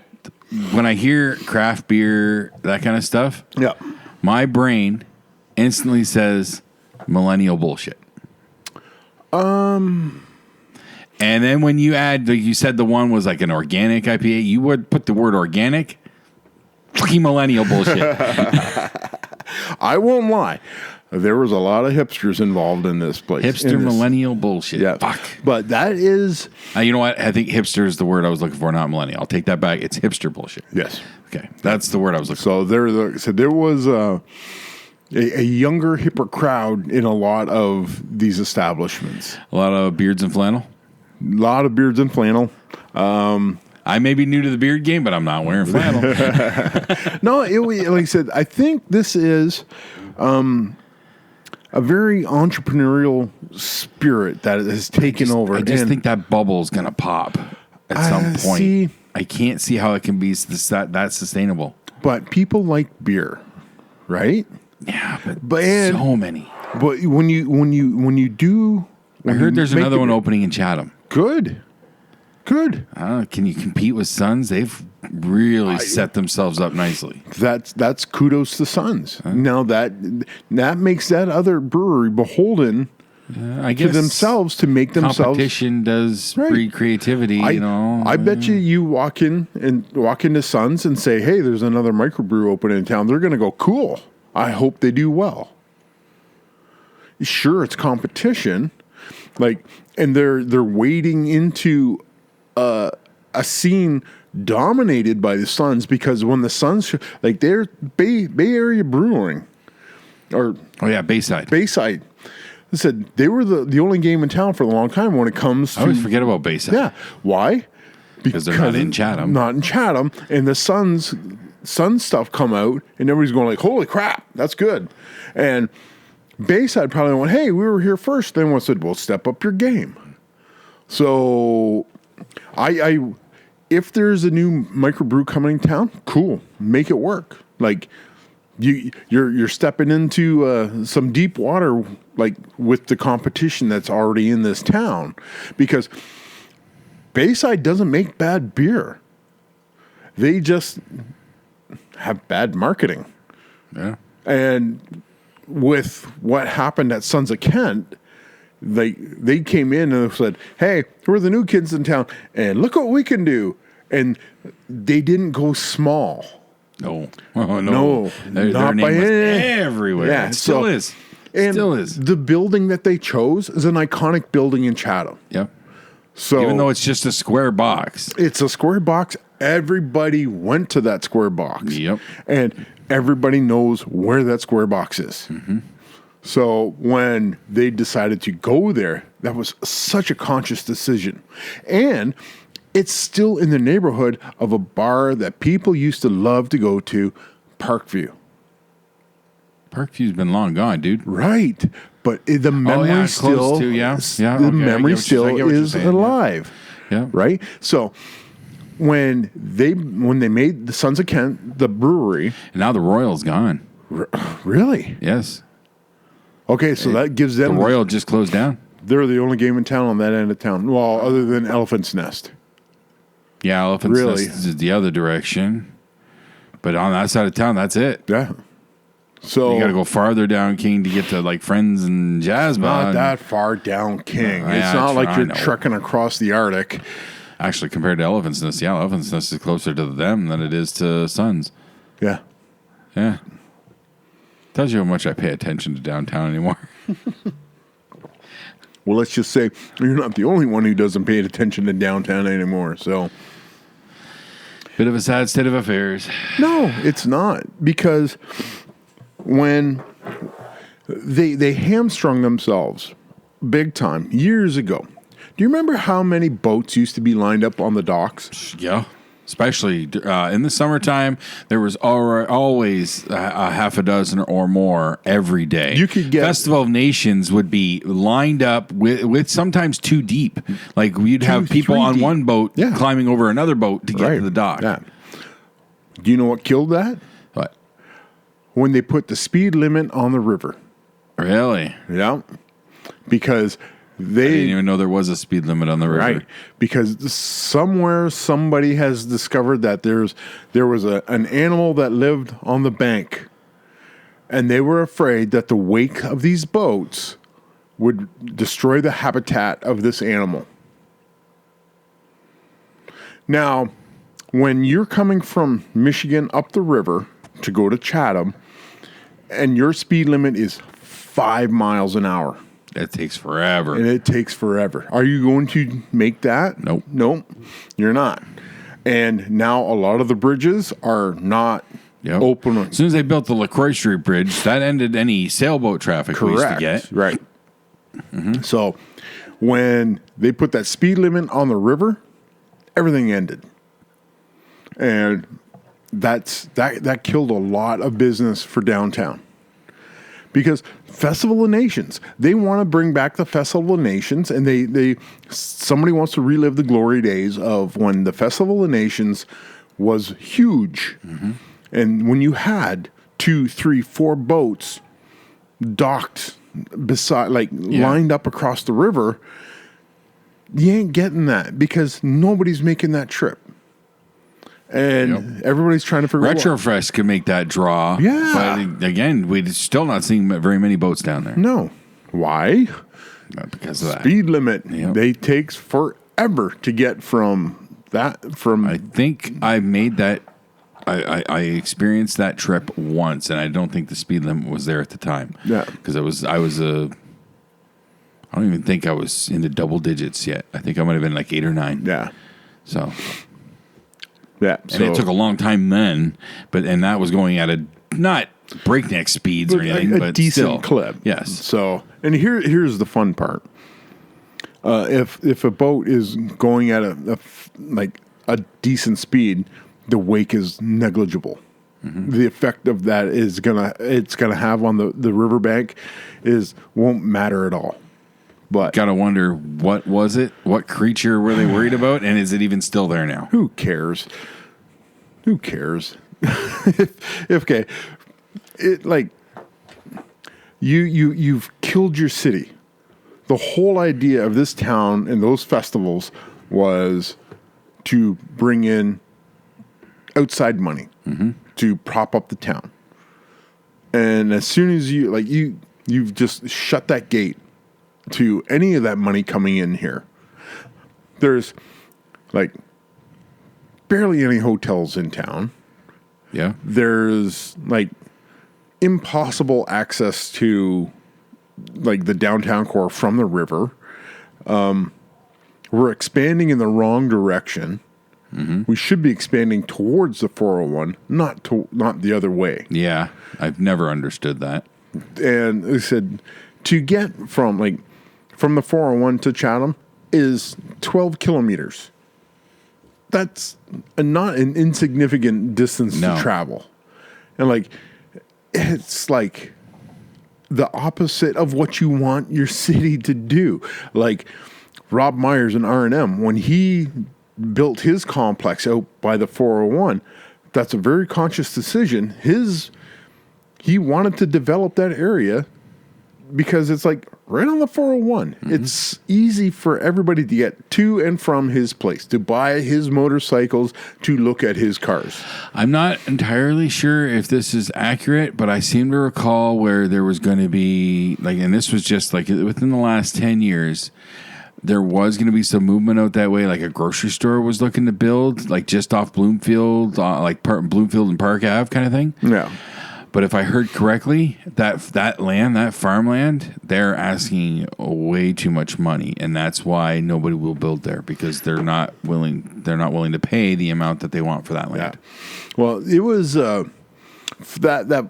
When I hear craft beer, that kind of stuff, yeah. my brain instantly says millennial bullshit. And then when you add, like you said, the one was like an organic IPA, you would put the word organic. Fucking millennial bullshit. I won't lie. There was a lot of hipsters involved in this place. Millennial bullshit. Yeah. Fuck. But that is... You know what? I think hipster is the word I was looking for, not millennial. I'll take that back. It's hipster bullshit. Yes. Okay. That's the word I was looking for. So there was a younger, hipper crowd in a lot of these establishments. A lot of beards and flannel? A lot of beards and flannel. I may be new to the beard game, but I'm not wearing flannel. No, like I said, I think this is... a very entrepreneurial spirit that has taken over. I just think that bubble is going to pop at some point. See, I can't see how it can be that sustainable. But people like beer, right? Yeah, but so many. But when you do, I heard there's another one opening in Chatham. Good. Can you compete with Suns? They've really set themselves up nicely. That's kudos to Suns. Now that makes that other brewery beholden I guess to themselves to make themselves. Competition does breed creativity. I bet you walk into Suns and say, "Hey, there's another microbrew open in town." They're going to go, "Cool. I hope they do well." Sure, it's competition, and they're wading into a scene dominated by the Suns, because when the Suns, they're Bay Area Brewing, Bayside. I said they were the only game in town for a long time when it comes to. I always forget about Bayside. Yeah, why? Because they're not in Chatham. Not in Chatham, and the Suns stuff come out, and everybody's going like, "Holy crap, that's good!" And Bayside probably went, "Hey, we were here first." Then one said, "Well, step up your game." So, if there's a new microbrew coming in town, cool, make it work. You're stepping into some deep water, with the competition that's already in this town, because Bayside doesn't make bad beer. They just have bad marketing. Yeah, and with what happened at Sons of Kent, they came in and said, "Hey, we're the new kids in town, and look what we can do." And they didn't go small. No. Their name was everywhere. Yeah, it still is. Still is. The building that they chose is an iconic building in Chatham. Yep. So even though it's just a square box, it's a square box. Everybody went to that square box. Yep. And everybody knows where that square box is. Mm-hmm. So when they decided to go there, that was such a conscious decision. And it's still in the neighborhood of a bar that people used to love to go to, Parkview. Parkview's been long gone, dude. Right. But the memory still is alive. Yeah. Right? So when they made the Sons of Kent, the brewery, and now the Royal's gone. Really? Yes. Okay, so that gives them the Royal just closed down. They're the only game in town on that end of town. Well, other than Elephant's Nest. Yeah, Elephant's Nest is the other direction. But on that side of town, that's it. Yeah. So you got to go farther down King to get to Friends and Jazz Bar. Not that far down King. It's not like you're trekking across the Arctic. Actually, compared to Elephant's Nest, Elephant's Nest is closer to them than it is to Suns. Yeah. Yeah. Tells you how much I pay attention to downtown anymore. Well, let's just say you're not the only one who doesn't pay attention to downtown anymore. So, bit of a sad state of affairs. No, it's not, because when they hamstrung themselves big time years ago. Do you remember how many boats used to be lined up on the docks? Yeah. Especially in the summertime, there was always a half a dozen or more every day. You could get Festival of Nations would be lined up with sometimes too deep. You'd have people on one boat climbing over another boat to get to the dock. Yeah. Do you know what killed that? What? When they put the speed limit on the river. Really? Yeah. Because didn't even know there was a speed limit on the river. Right, because somewhere somebody has discovered that there was an animal that lived on the bank, and they were afraid that the wake of these boats would destroy the habitat of this animal. Now, when you're coming from Michigan up the river to go to Chatham, and your speed limit is 5 miles an hour. That takes forever. And it takes forever. Are you going to make that? Nope. Nope, you're not. And now a lot of the bridges are not open. As soon as they built the LaCroix Street Bridge, that ended any sailboat traffic we used to get. Right. Mm-hmm. So when they put that speed limit on the river, everything ended. And that killed a lot of business for downtown. Because Festival of Nations, they want to bring back the Festival of Nations, and somebody wants to relive the glory days of when the Festival of Nations was huge. Mm-hmm. And when you had 2, 3, 4 boats docked beside, lined up across the river, you ain't getting that because nobody's making that trip. And everybody's trying to figure out. Retrofest could make that draw. Yeah. But again, we're still not seeing very many boats down there. No. Why? Not because of that. Speed limit. Yep. They takes forever to get from that. I think I made that. I experienced that trip once, and I don't think the speed limit was there at the time. Yeah. Because I don't even think I was in the double digits yet. I think I might have been like 8 or 9. Yeah. So. Yeah, and it took a long time then, and that was going at not breakneck speeds or anything, but decent still. clip. Yes. So, and here's the fun part: if a boat is going at a decent speed, the wake is negligible. Mm-hmm. The effect of that it's gonna have on the riverbank won't matter at all. But gotta wonder, what was it? What creature were they worried about? And is it even still there now? Who cares? Okay, you've killed your city. The whole idea of this town and those festivals was to bring in outside money to prop up the town. And as soon as you've just shut that gate to any of that money coming in here. There's barely any hotels in town. Yeah. There's impossible access to the downtown core from the river. We're expanding in the wrong direction. Mm-hmm. We should be expanding towards the 401, not the other way. Yeah. I've never understood that. And they said to get from the 401 to Chatham is 12 kilometers. That's not an insignificant distance to travel. And it's the opposite of what you want your city to do. Rob Myers in R&M, when he built his complex out by the 401, that's a very conscious decision. He wanted to develop that area because it's right on the 401. Mm-hmm. It's easy for everybody to get to and from his place, to buy his motorcycles, to look at his cars. I'm not entirely sure if this is accurate, but I seem to recall where there was going to be, and this was just within the last 10 years, there was going to be some movement out that way. A grocery store was looking to build, just off Bloomfield, Bloomfield and Park Ave kind of thing. Yeah. But if I heard correctly, that land, that farmland, they're asking way too much money, and that's why nobody will build there because they're not willing to pay the amount that they want for that land. Yeah. Well, it was that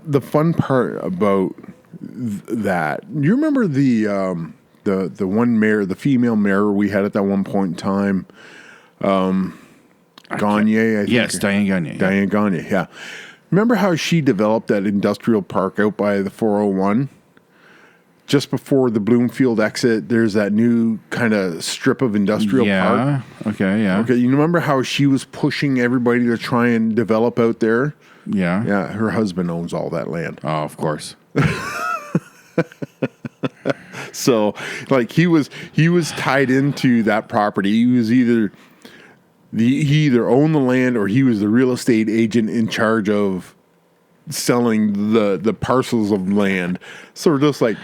the fun part about that. You remember the one mayor, the female mayor we had at that one point in time, Gagne, I think. Yes, Diane Gagne. Diane Gagne, yeah. Remember how she developed that industrial park out by the 401? Just before the Bloomfield exit, there's that new kind of strip of industrial park. Okay, yeah. Okay, you remember how she was pushing everybody to try and develop out there? Yeah. Yeah, her husband owns all that land. Oh, of course. So, like, he was tied into that property. He was he either owned the land or he was the real estate agent in charge of selling the parcels of land. So we're just like,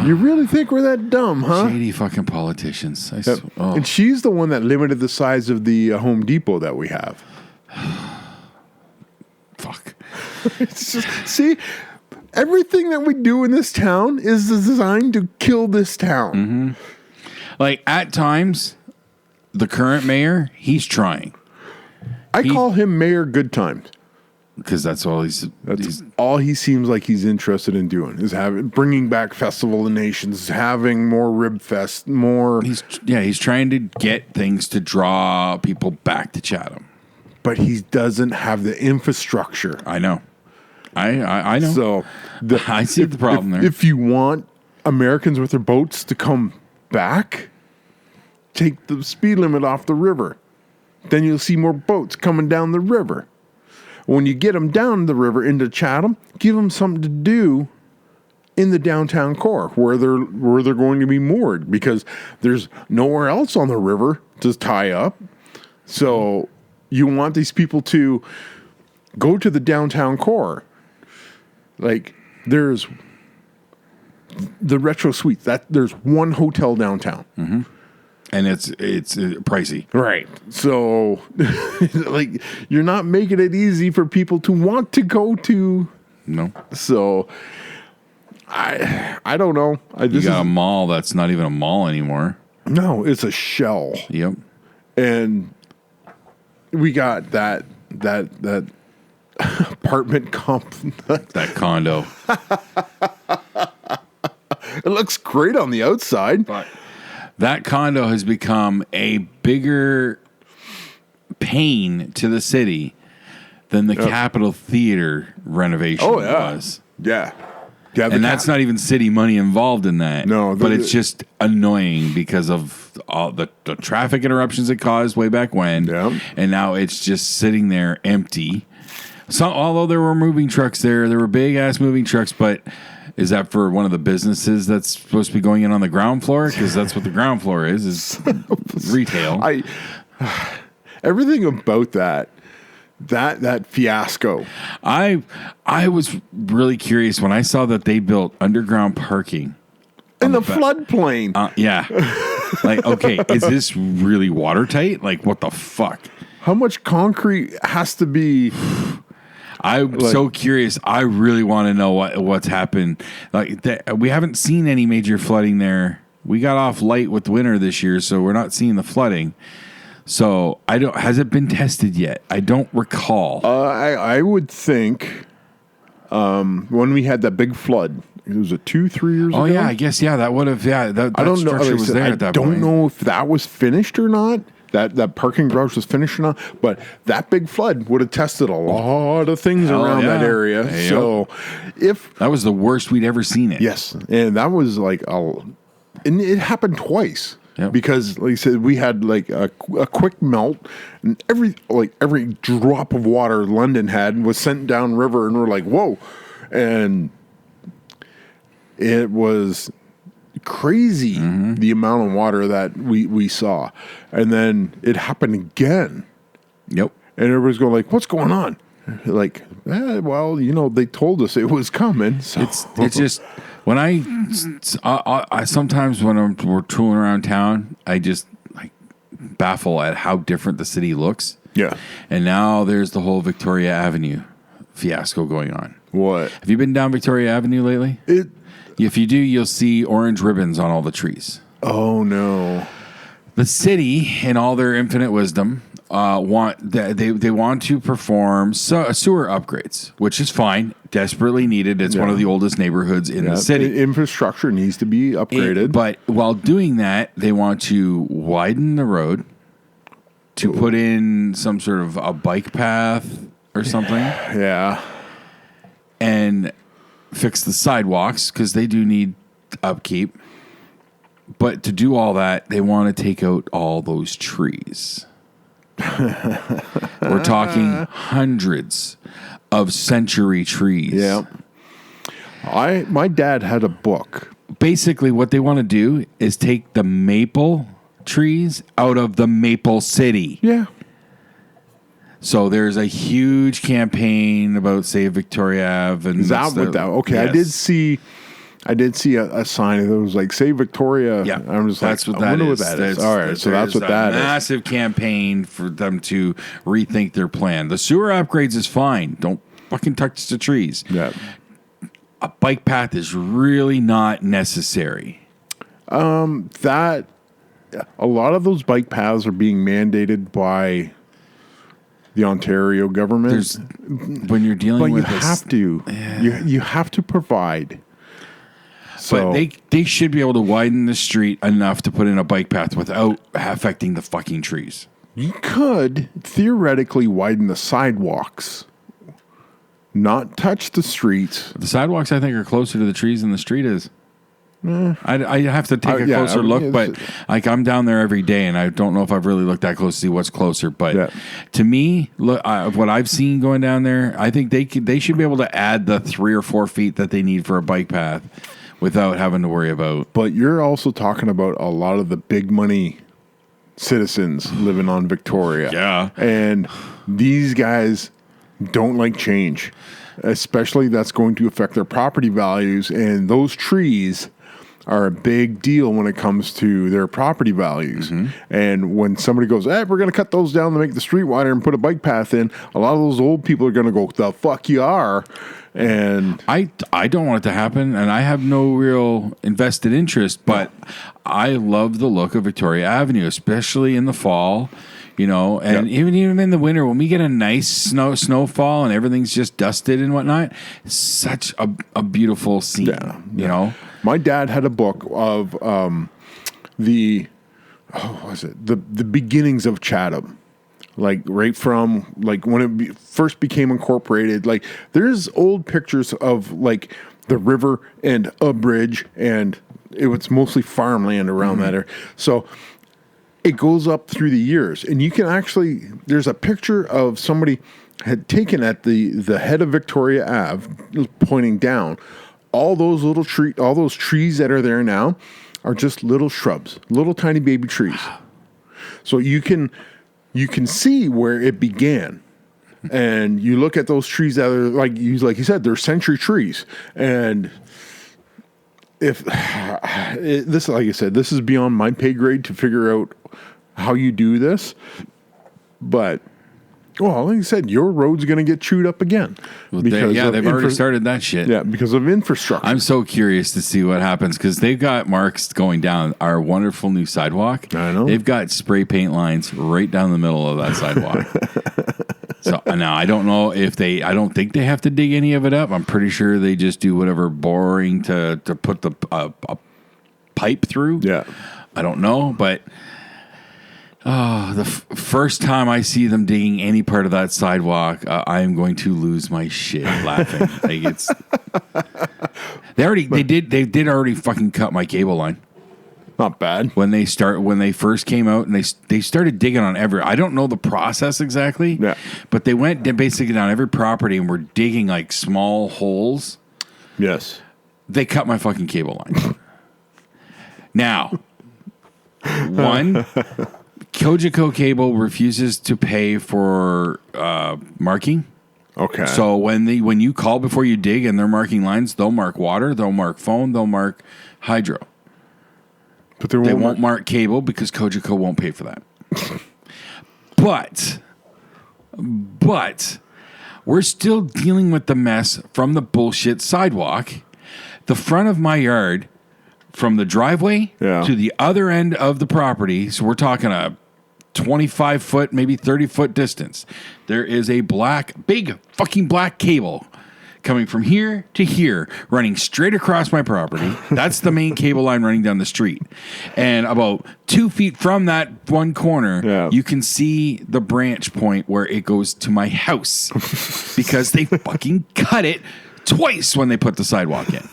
you really think we're that dumb, huh? Shady fucking politicians. And she's the one that limited the size of the Home Depot that we have. Fuck. It's just, see, everything that we do in this town is designed to kill this town. Mm-hmm. Like, at times, the current mayor, he's trying. I call him Mayor Good Times. Because that's all That's all he seems like he's interested in doing is bringing back Festival of Nations, having more Rib Fest, more. He's trying to get things to draw people back to Chatham, but he doesn't have the infrastructure. I know, I know. So I see the problem there. If you want Americans with their boats to come back, take the speed limit off the river. Then you'll see more boats coming down the river. When you get them down the river into Chatham, give them something to do in the downtown core where they're going to be moored, because there's nowhere else on the river to tie up. So you want these people to go to the downtown core. Like, there's the Retro Suites. There's one hotel downtown. Mm-hmm. And it's pricey. Right. So, like, you're not making it easy for people to want to go to. No. So, I don't know. You got a mall that's not even a mall anymore. No, it's a shell. Yep. And we got that apartment that condo. It looks great on the outside. But that condo has become a bigger pain to the city than the Capitol Theater renovation was. Yeah. And that's not even city money involved in that. No. But it's just annoying because of all the traffic interruptions it caused way back when. Yeah. And now it's just sitting there empty. So, although there were moving trucks there were big-ass moving trucks, but is that for one of the businesses that's supposed to be going in on the ground floor? Because that's what the ground floor is retail. Everything about that fiasco. I was really curious when I saw that they built underground parking in the floodplain. Yeah. Like, okay, is this really watertight? Like, what the fuck? How much concrete has to be? I'm so curious. I really want to know what's happened. Like, we haven't seen any major flooding there. We got off light with winter this year, so we're not seeing the flooding. So has it been tested yet? I don't recall. I would think when we had that big flood, it was 2-3 years ago. Oh yeah, I guess that would have. Yeah, that I don't know. structure was there at that point. I don't know if that was finished or not. That parking garage was finished or not, but that big flood would have tested a lot of things around that area. Hey, so, if that was the worst we'd ever seen it. Yes, and that was like and it happened twice. Yep. Because, like I said, we had like a quick melt, and every drop of water London had was sent down river, and we're like, whoa, and it was crazy the amount of water that we saw. And then it happened again. Yep. And everybody's going like, what's going on? Like, well, they told us it was coming. So. It's just when I sometimes when we're tooling around town, I just like baffle at how different the city looks. Yeah. And now there's the whole Victoria Avenue fiasco going on. What? Have you been down Victoria Avenue lately? If you do, you'll see orange ribbons on all the trees. Oh, no. The city, in all their infinite wisdom, want to perform sewer upgrades, which is fine, desperately needed. It's one of the oldest neighborhoods in the city. Infrastructure needs to be upgraded. But while doing that, they want to widen the road to put in some sort of a bike path or something. Yeah. And fix the sidewalks because they do need upkeep. But to do all that, they want to take out all those trees. We're talking hundreds of century trees. Yeah. My dad had a book. Basically, what they want to do is take the maple trees out of the Maple City. Yeah. So there's a huge campaign about Save Victoria Ave. And Is that what that? Okay, yes. I did see a sign that was like Save Victoria. Yeah, I'm just that's like, what that I wonder is. what that is. All right, so that's what that is. Massive campaign for them to rethink their plan. The sewer upgrades is fine. Don't fucking touch the trees. Yeah. A bike path is really not necessary. That a lot of those bike paths are being mandated by the Ontario government. When you're dealing but with you have to. You have to provide. So, but they should be able to widen the street enough to put in a bike path without affecting the fucking trees. You could theoretically widen the sidewalks, not touch the streets. The sidewalks, I think, are closer to the trees than the street is. I have to take a closer look, but like I'm down there every day, and I don't know if I've really looked that close to see what's closer. But to me, look, what I've seen going down there, I think they should be able to add the 3 or 4 feet that they need for a bike path without having to worry about. But you're also talking about a lot of the big money citizens living on Victoria. Yeah. And these guys don't like change, especially that's going to affect their property values. And those trees are a big deal when it comes to their property values. Mm-hmm. And when somebody goes, we're going to cut those down to make the street wider and put a bike path in, a lot of those old people are going to go, the fuck you are. And I don't want it to happen, and I have no real invested interest, but I love the look of Victoria Avenue, especially in the fall, and even in the winter when we get a nice snowfall and everything's just dusted and whatnot. It's such a beautiful scene, you know. My dad had a book of the beginnings of Chatham. Like right from like when it first became incorporated, like there's old pictures of like the river and a bridge, and it was mostly farmland around that area. So it goes up through the years, and you can actually there's a picture of somebody had taken at the head of Victoria Ave, pointing down. All those trees that are there now are just little shrubs, little tiny baby trees. So you can see where it began, and you look at those trees that are like you said, they're century trees. And if this, like I said, this is beyond my pay grade to figure out how you do this, but like I said, your road's going to get chewed up again. Well, they've already started that shit. Yeah, because of infrastructure. I'm so curious to see what happens because they've got marks going down our wonderful new sidewalk. I know. They've got spray paint lines right down the middle of that sidewalk. So now I don't know if I don't think they have to dig any of it up. I'm pretty sure they just do whatever boring to put the a pipe through. Yeah. I don't know, but the first time I see them digging any part of that sidewalk, I am going to lose my shit laughing. Like they did already fucking cut my cable line. Not bad. When they first came out and they started digging on I don't know the process exactly. Yeah. But they went basically down every property and were digging like small holes. Yes. They cut my fucking cable line. Now, one, Cogeco Cable refuses to pay for marking. Okay. So when you call before you dig and they're marking lines, they'll mark water, they'll mark phone, they'll mark hydro. But they won't mark cable because Cogeco won't pay for that. But we're still dealing with the mess from the bullshit sidewalk. The front of my yard, from the driveway to the other end of the property, so we're talking a 25-foot, maybe 30-foot distance, there is a big fucking black cable coming from here to here, running straight across my property. That's the main cable line running down the street. And about 2 feet from that one corner, you can see the branch point where it goes to my house because they fucking cut it twice when they put the sidewalk in.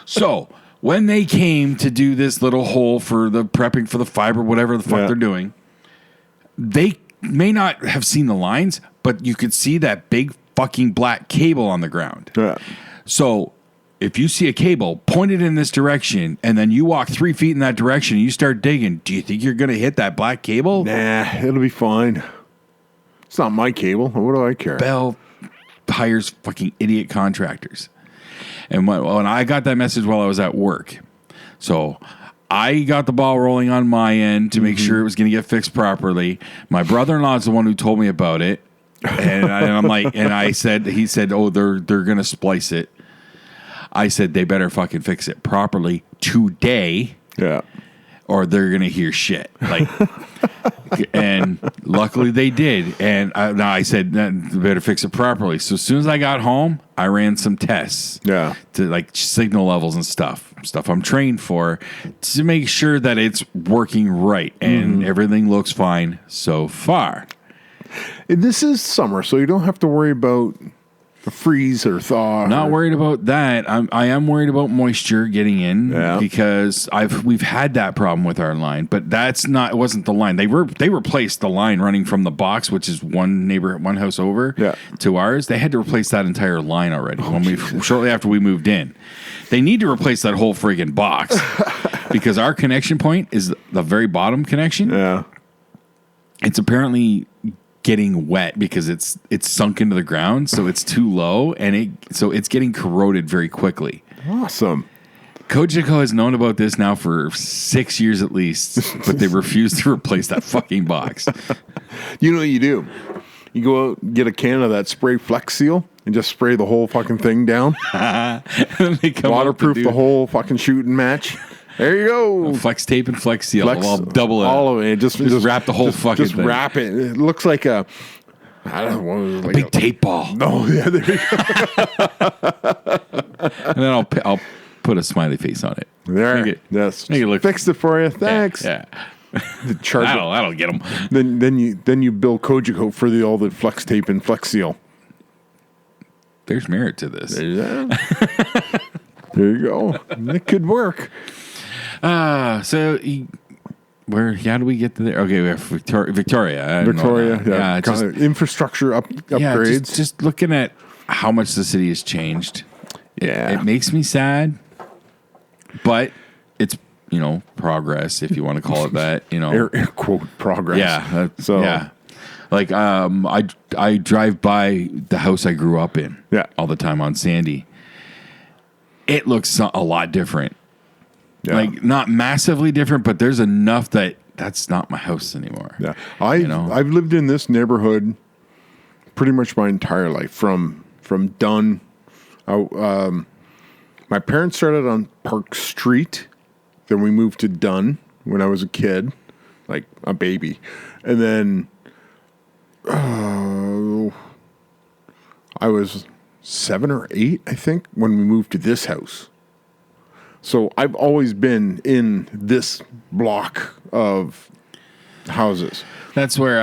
So when they came to do this little hole for the prepping for the fiber, whatever the fuck they're doing, they may not have seen the lines, but you could see that big fucking black cable on the ground. Yeah. So if you see a cable, point it in this direction, and then you walk 3 feet in that direction and you start digging. Do you think you're going to hit that black cable? Nah, it'll be fine. It's not my cable. What do I care? Bell hires fucking idiot contractors. And when I got that message while I was at work, so I got the ball rolling on my end to make sure it was going to get fixed properly. My brother-in-law is the one who told me about it, and I'm like, and he said, oh, they're going to splice it. I said they better fucking fix it properly today. Yeah. Or they're gonna hear shit. Like, and luckily they did. And I said, they better fix it properly. So as soon as I got home, I ran some tests. Yeah. To like signal levels and stuff I'm trained for, to make sure that it's working right, and everything looks fine so far. And this is summer, so you don't have to worry about a freeze or thaw. Not worried about that. I am worried about moisture getting in, because we've had that problem with our line, but it wasn't the line. They replaced the line running from the box, which is one house over, to ours. They had to replace that entire line already shortly after we moved in. They need to replace that whole friggin' box because our connection point is the very bottom connection. Yeah. It's apparently getting wet because it's sunk into the ground, so it's too low, and it's getting corroded very quickly. Awesome. Cogeco has known about this now for 6 years at least, but they refuse to replace that fucking box. You know what you do? You go out, get a can of that spray Flex Seal, and just spray the whole fucking thing down. Waterproof the whole fucking shooting match. There you go. Flex tape and Flex Seal. I'll double it. All of it. Just wrap the whole fucking thing. Just wrap it. It looks like a big tape ball. No, yeah, there you go. And then I'll put a smiley face on it. There. Make it look. Fixed it for you. Thanks. Yeah. That'll get them. Then you bill Cogeco for all the Flex tape and Flex Seal. There's merit to this. There you go. It could work. How do we get to there? Okay, we have Victoria. Yeah, infrastructure upgrades. Yeah, just looking at how much the city has changed. It makes me sad, but it's progress, if you want to call it that. Air quote progress. Yeah. Like I drive by the house I grew up in. All the time on Sandy. It looks a lot different. Yeah. Like not massively different, but there's enough that's not my house anymore. Yeah, I've lived in this neighborhood pretty much my entire life. From Dunn, my parents started on Park Street, then we moved to Dunn when I was a kid, like a baby, and then I was 7 or 8, I think, when we moved to this house. So I've always been in this block of houses. That's where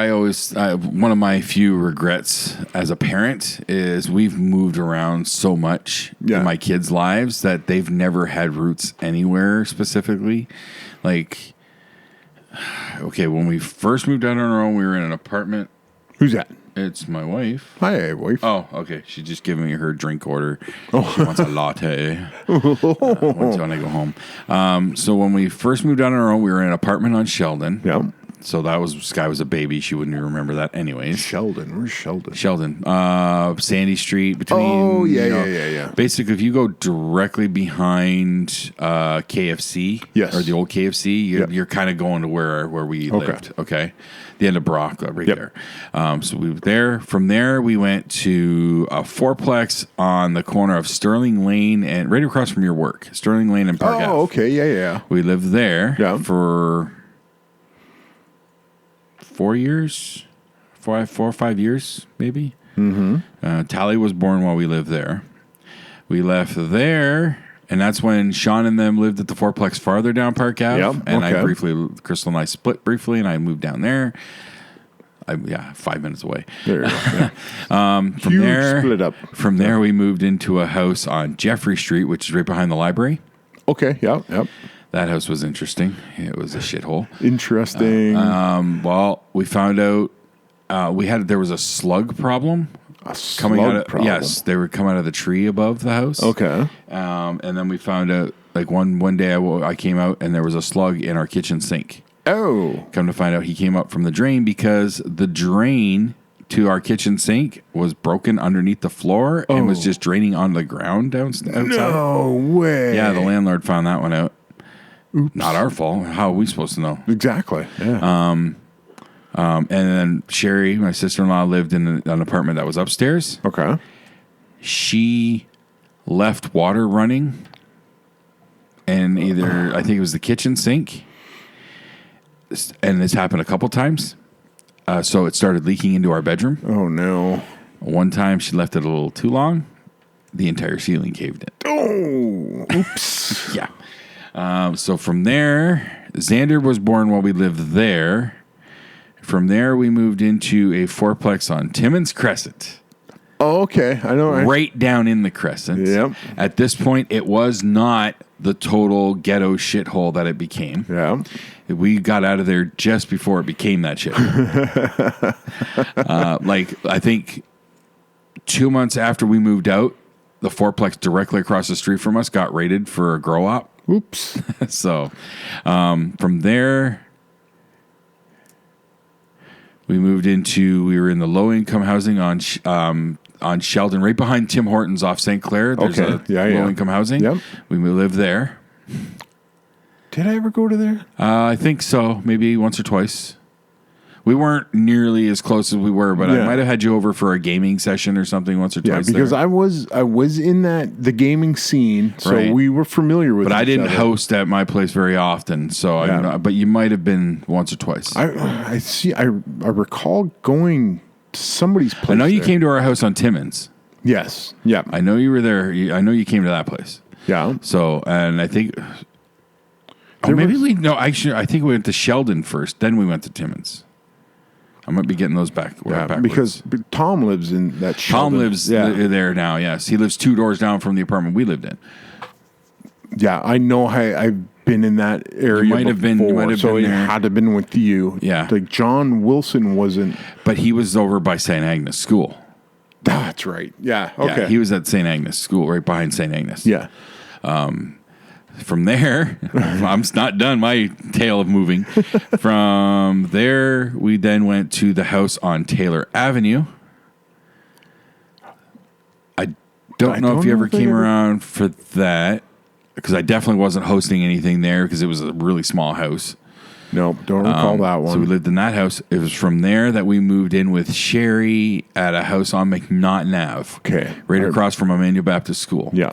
one of my few regrets as a parent is we've moved around so much in my kids' lives that they've never had roots anywhere specifically. Like, okay, when we first moved out on our own, we were in an apartment. Who's that? It's my wife. Hi, wife. Oh, okay. She's just giving me her drink order. She wants a latte when I go home. So when we first moved out on our own, we were in an apartment on Sheldon. Yeah. So Sky was a baby. She wouldn't even remember that anyways. Sheldon. Where's Sheldon? Sheldon. Sandy Street between. Oh, yeah. Basically, if you go directly behind KFC, or the old KFC, you're kind of going to where we lived. Okay. The end of Brock, right there. So we were there. From there, we went to a fourplex on the corner of Sterling Lane and right across from your work, Sterling Lane and Park Ave. Oh, okay, yeah. We lived there for 4 years, 4 or 5 years, maybe. Mm-hmm. Tally was born while we lived there. We left there. And that's when Sean and them lived at the fourplex farther down Park Ave. And Crystal and I split briefly, and I moved down there. 5 minutes away. There you go. Split up. From there, we moved into a house on Jeffrey Street, which is right behind the library. Okay, yep. That house was interesting. It was a shithole. Interesting. Well, we found out there was a slug problem A coming out slug of problem. yes, they would come out of the tree above the house. Okay. And then we found out like one day I came out and there was a slug in our kitchen sink. Oh. Come to find out, he came up from the drain because the drain to our kitchen sink was broken underneath the floor and was just draining on the ground outside. No way. Yeah, the landlord found that one out. Oops. Not our fault. How are we supposed to know? Exactly. Yeah. And then Sherry, my sister-in-law, lived in an apartment that was upstairs. Okay. She left water running, and I think it was the kitchen sink, and this happened a couple times. So it started leaking into our bedroom. Oh, no. One time she left it a little too long. The entire ceiling caved in. Oh, oops. Yeah. So from there, Xander was born while we lived there. From there, we moved into a fourplex on Timmins Crescent. Oh, okay. I know. Right down in the Crescent. Yep. At this point, it was not the total ghetto shithole that it became. Yeah. We got out of there just before it became that shit. I think 2 months after we moved out, the fourplex directly across the street from us got raided for a grow op. Oops. So from there, we moved we were in the low income housing on Sheldon, right behind Tim Hortons off St. Clair. There's a low income housing. Yep. We lived there. Did I ever go to there? I think so. Maybe once or twice. We weren't nearly as close as we were, but I might have had you over for a gaming session or something once or twice. Yeah, because I was in the gaming scene, so we were familiar with. But I didn't host at my place very often, so but you might have been once or twice. I see. I recall going to somebody's place. I know you there. came to our house on Timmins. Yes. Yeah. I know you were there. I know you came to that place. Yeah. So, and I think. I think we went to Sheldon first, then we went to Timmins. I might be getting those backwards. Because Tom lives in that Sheldon. Tom lives there now, yes. He lives 2 doors down from the apartment we lived in. Yeah, I know I've been in that area You might have been so it there. had to have been with you. Yeah. Like John Wilson wasn't. But he was over by St. Agnes School. That's right. Yeah, okay. Yeah, he was at St. Agnes School, right behind St. Agnes. Yeah. From there, I'm not done my tale of moving. From there, we then went to the house on Taylor Avenue. I don't know if you ever came around for that, because I definitely wasn't hosting anything there because it was a really small house. No, don't recall that one. So we lived in that house. It was from there that we moved in with Sherry at a house on McNaughton Ave. Okay. Right across from Emmanuel Baptist School. Yeah.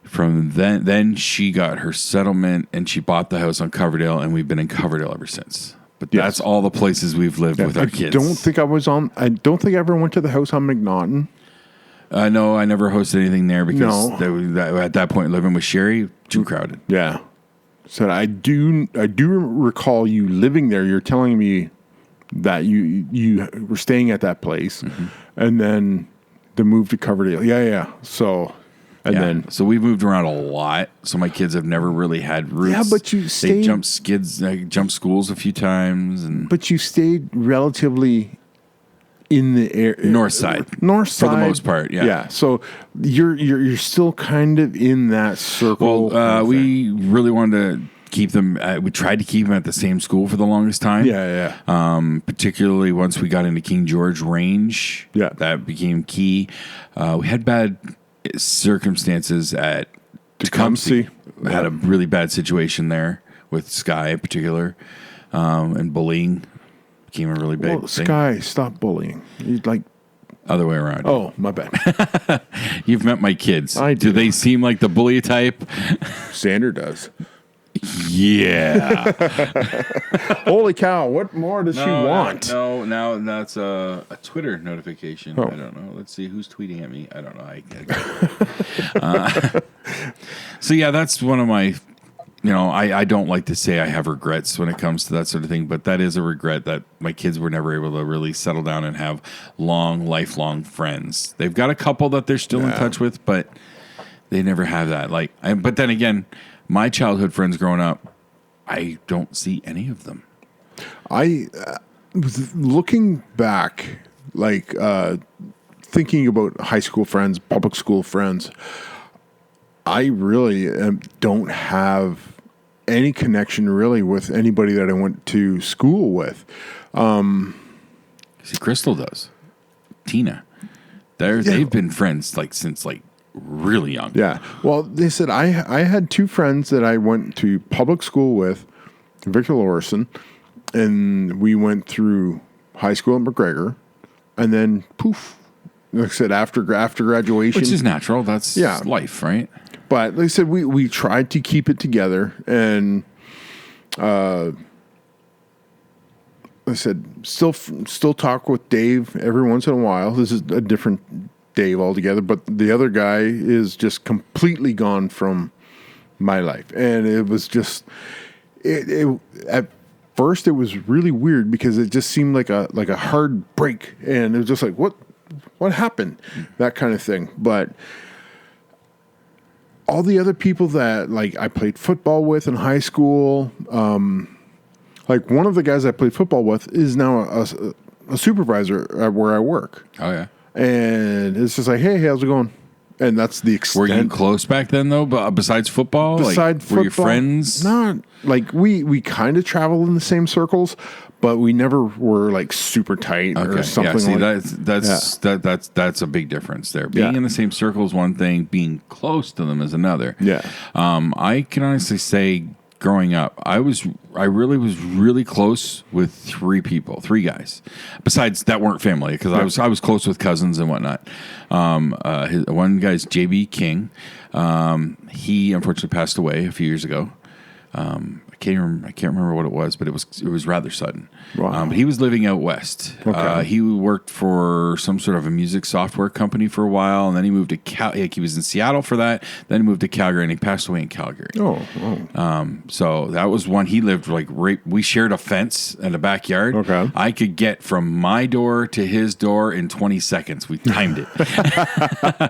From then she got her settlement and she bought the house on Coverdale, and we've been in Coverdale ever since. But that's all the places we've lived with our kids. I don't think I ever went to the house on McNaughton. No, I never hosted anything there because at that point living with Sherry, too crowded. Yeah. So I do recall you living there. You're telling me that you were staying at that place, and then the move to Coverdale. Yeah. So. And so we've moved around a lot. So my kids have never really had roots. Yeah, but they jumped schools a few times, but you stayed relatively in the north side for the most part. Yeah. Yeah. So you're still kind of in that circle. Well, we really wanted to keep them. We tried to keep them at the same school for the longest time. Yeah. Particularly once we got into King George Range. Yeah. That became key. We had bad circumstances at Tecumseh. Had a really bad situation with Sky in particular, and bullying became a really big thing. Sky, stop bullying. You'd like other way around. Oh, my bad. You've met my kids. I do. Do they seem like the bully type? Xander does. Yeah. Holy cow! What more does she want? No, now that's a Twitter notification. Oh. I don't know. Let's see who's tweeting at me. I don't know. So yeah, that's one of my. I don't like to say I have regrets when it comes to that sort of thing, but that is a regret that my kids were never able to really settle down and have lifelong friends. They've got a couple that they're still in touch with, but they never have that. But then again, my childhood friends growing up, I don't see any of them. I was looking back like thinking about high school friends, public school friends, I really don't have any connection really with anybody that I went to school with. See, Crystal does. Tina. They've been friends like since like really young. Yeah. Well, they said I had two friends that I went to public school with, Victor Lorison, and we went through high school at McGregor, and then poof. Like I said, after graduation, Which is natural. That's life, right? But like I said, we tried to keep it together, and I said still talk with Dave every once in a while. This is a different Dave altogether, but the other guy is just completely gone from my life, and it was just it at first it was really weird because it just seemed like a hard break, and it was just like what happened, that kind of thing. But all the other people that like I played football with in high school, like one of the guys I played football with is now a supervisor at where I work. Oh yeah. And it's just like, hey, how's it going? And that's the extent. Were you close back then, though? But besides football, were you friends? Not like we kind of traveled in the same circles, but we never were like super tight or something. Yeah, see, that's a big difference there. Being in the same circle is one thing; being close to them is another. Yeah. I can honestly say, growing up, I really was really close with three guys, besides that weren't family, because I was close with cousins and whatnot. One guy's JB King. He unfortunately passed away a few years ago. I can't remember what it was, but it was rather sudden. Wow. But he was living out west. Okay. He worked for some sort of a music software company for a while, and then he moved to he was in Seattle for that. Then he moved to Calgary, and he passed away in Calgary. So that was one. He lived like we shared a fence and a backyard. Okay. I could get from my door to his door in 20 seconds. We timed it.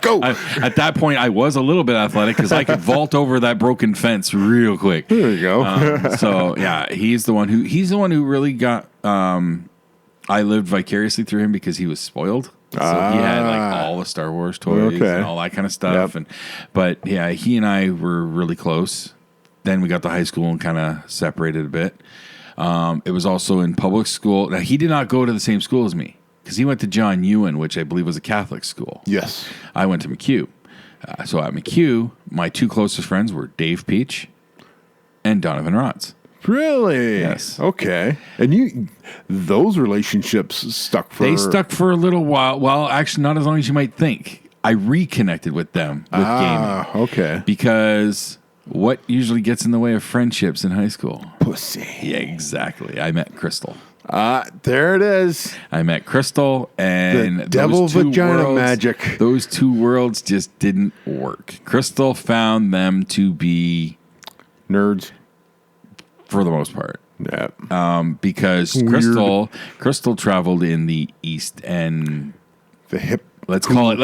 Go. At that point, I was a little bit athletic because I could vault over that broken fence real quick. There you go. So yeah, he's the one who really got. I lived vicariously through him because he was spoiled. So he had like all the Star Wars toys and all that kind of stuff. Yep. But yeah, he and I were really close. Then we got to high school and kind of separated a bit. It was also in public school. Now he did not go to the same school as me because he went to John Ewan, which I believe was a Catholic school. Yes. I went to McHugh. So at McHugh, my two closest friends were Dave Peach and Donovan Rotz. Really? Yes. Okay. And those relationships stuck for... They stuck for a little while. Well, actually, not as long as you might think. I reconnected with them with gaming. Okay. Because what usually gets in the way of friendships in high school? Pussy. Yeah, exactly. I met Crystal. There it is. I met Crystal, and the devil vagina magic. Those two worlds just didn't work. Crystal found them to be... nerds. For the most part. Yeah. Because Crystal traveled in the East and the hip. Let's call it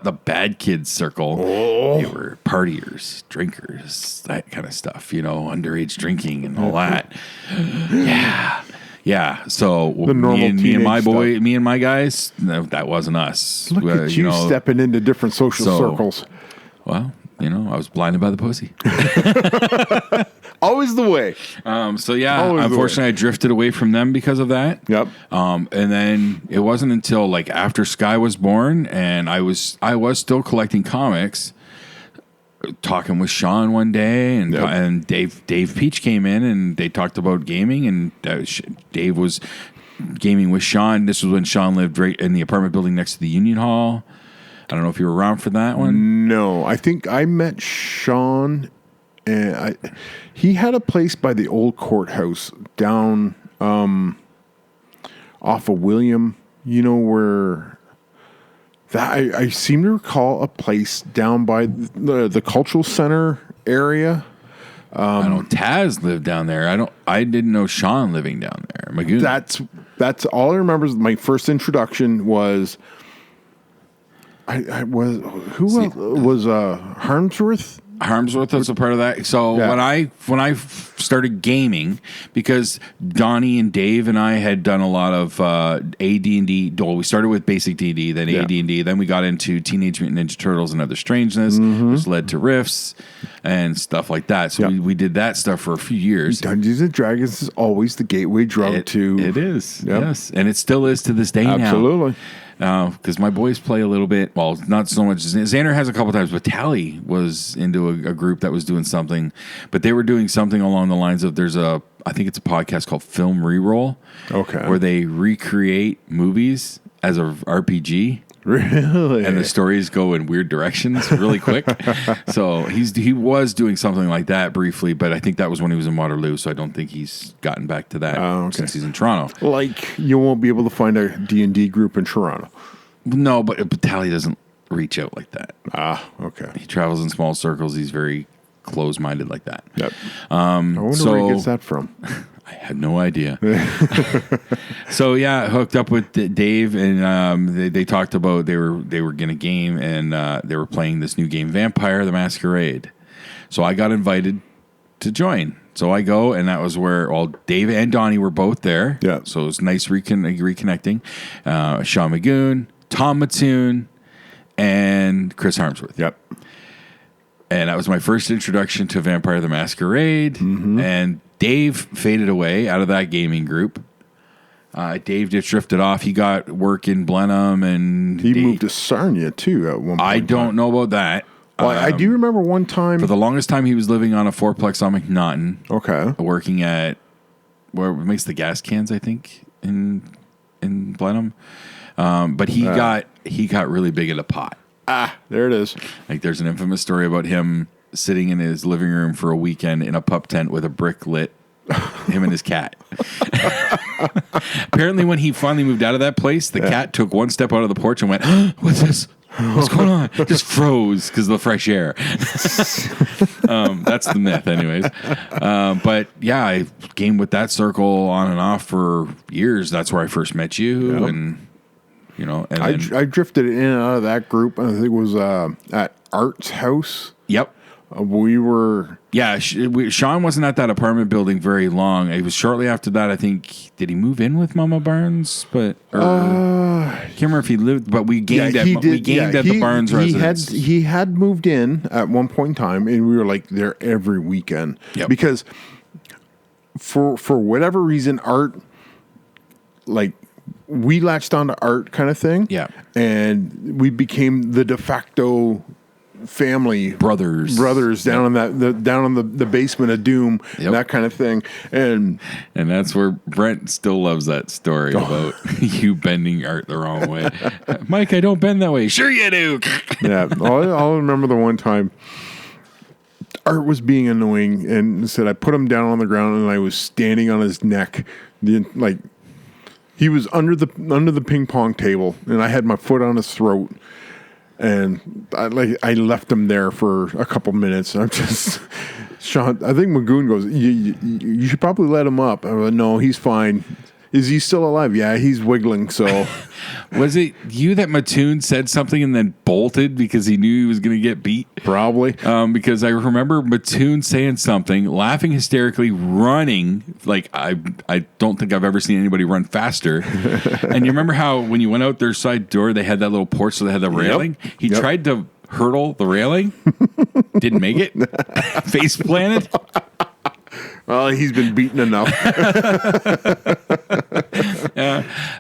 the bad kids circle. They were partiers, drinkers, that kind of stuff, underage drinking and all that. Yeah. So me and my guys, no, that wasn't us. Look at you stepping into different social circles. Well, I was blinded by the pussy. Always the way. Unfortunately, I drifted away from them because of that. Yep. And then it wasn't until like after Sky was born, and I was still collecting comics. Talking with Sean one day, and Dave Peach came in, and they talked about gaming, and Dave was gaming with Sean. This was when Sean lived right in the apartment building next to the Union Hall. I don't know if you were around for that one. No, I think I met Sean, and he had a place by the old courthouse down off of William. Where that I seem to recall a place down by the cultural center area. I know Taz lived down there. I didn't know Sean living down there. Magoon. That's all I remember. My first introduction was. Was Harmsworth Harmsworth was a part of that. So Yeah. when I started gaming, because Donnie and Dave and I had done a lot of AD&D. Well, we started with basic D&D, then AD&D, then we got into Teenage Mutant Ninja Turtles and Other Strangeness, which led to Rifts and stuff like that. So we did that stuff for a few years. Dungeons and Dragons is always the gateway drug to. It is, yes, and it still is to this day now. Absolutely. Because my boys play a little bit. Well, not so much. Xander has a couple times, but Tally was into a group that was doing something. But they were doing something along the lines of I think it's a podcast called Film Reroll. Okay. Where they recreate movies as a RPG. Really? And the stories go in weird directions really quick. So he was doing something like that briefly, but I think that was when he was in Waterloo, so I don't think he's gotten back to that since he's in Toronto. Like, you won't be able to find a D&D group in Toronto. No, but Tally doesn't reach out like that. Okay. He travels in small circles. He's very closed-minded like that. Yep. I wonder where he gets that from. I had no idea. So hooked up with Dave, and they talked about they were going to game, and they were playing this new game, Vampire the Masquerade. So I got invited to join. So I go, and that was where Dave and Donnie were both there. Yeah. So it was nice reconnecting. Sean Magoon, Tom Mattoon, and Chris Harmsworth. Yep. And that was my first introduction to Vampire the Masquerade. And Dave faded away out of that gaming group. Dave just drifted off. He got work in Blenheim, and he moved to Sarnia too at one point. I don't know about that. Well, I do remember one time. For the longest time, he was living on a fourplex on McNaughton. Okay. Working at where it makes the gas cans, I think, in Blenheim. But he got really big at a pot. There it is. Like, there's an infamous story about him sitting in his living room for a weekend in a pup tent with a brick lit, him and his cat. Apparently, when he finally moved out of that place, the cat took one step out of the porch and went, "What's this? What's going on?" Just froze because of the fresh air. That's the myth, anyways. But yeah, I gamed with that circle on and off for years. That's where I first met you, and and I drifted in and out of that group. I think it was at Art's house. Yep. We were... Yeah, Sean wasn't at that apartment building very long. It was shortly after that, I think. Did he move in with Mama Barnes? But I can't remember if he lived, but we gamed at the Barnes residence. He had moved in at one point in time, and we were like there every weekend. Yep. Because for whatever reason, Art, like, we latched on to Art kind of thing. Yeah. And we became the de facto family brothers down in the basement of Doom, that kind of thing, and that's where Brent still loves that story about you bending Art the wrong way. Mike, I don't bend that way. Sure you do. Yeah, I'll remember the one time Art was being annoying and said I put him down on the ground and I was standing on his neck, like he was under the ping pong table and I had my foot on his throat. And I left him there for a couple minutes. I'm just, Sean, I think Magoon goes, you should probably let him up. I went, no, he's fine. Is he still alive? Yeah, he's wiggling. So, was it you that Mattoon said something and then bolted because he knew he was going to get beat? Probably. Because I remember Mattoon saying something, laughing hysterically, running. Like I don't think I've ever seen anybody run faster. And you remember how when you went out their side door, they had that little porch, so they had the railing. He tried to hurdle the railing, didn't make it, face planted. Well, he's been beaten enough.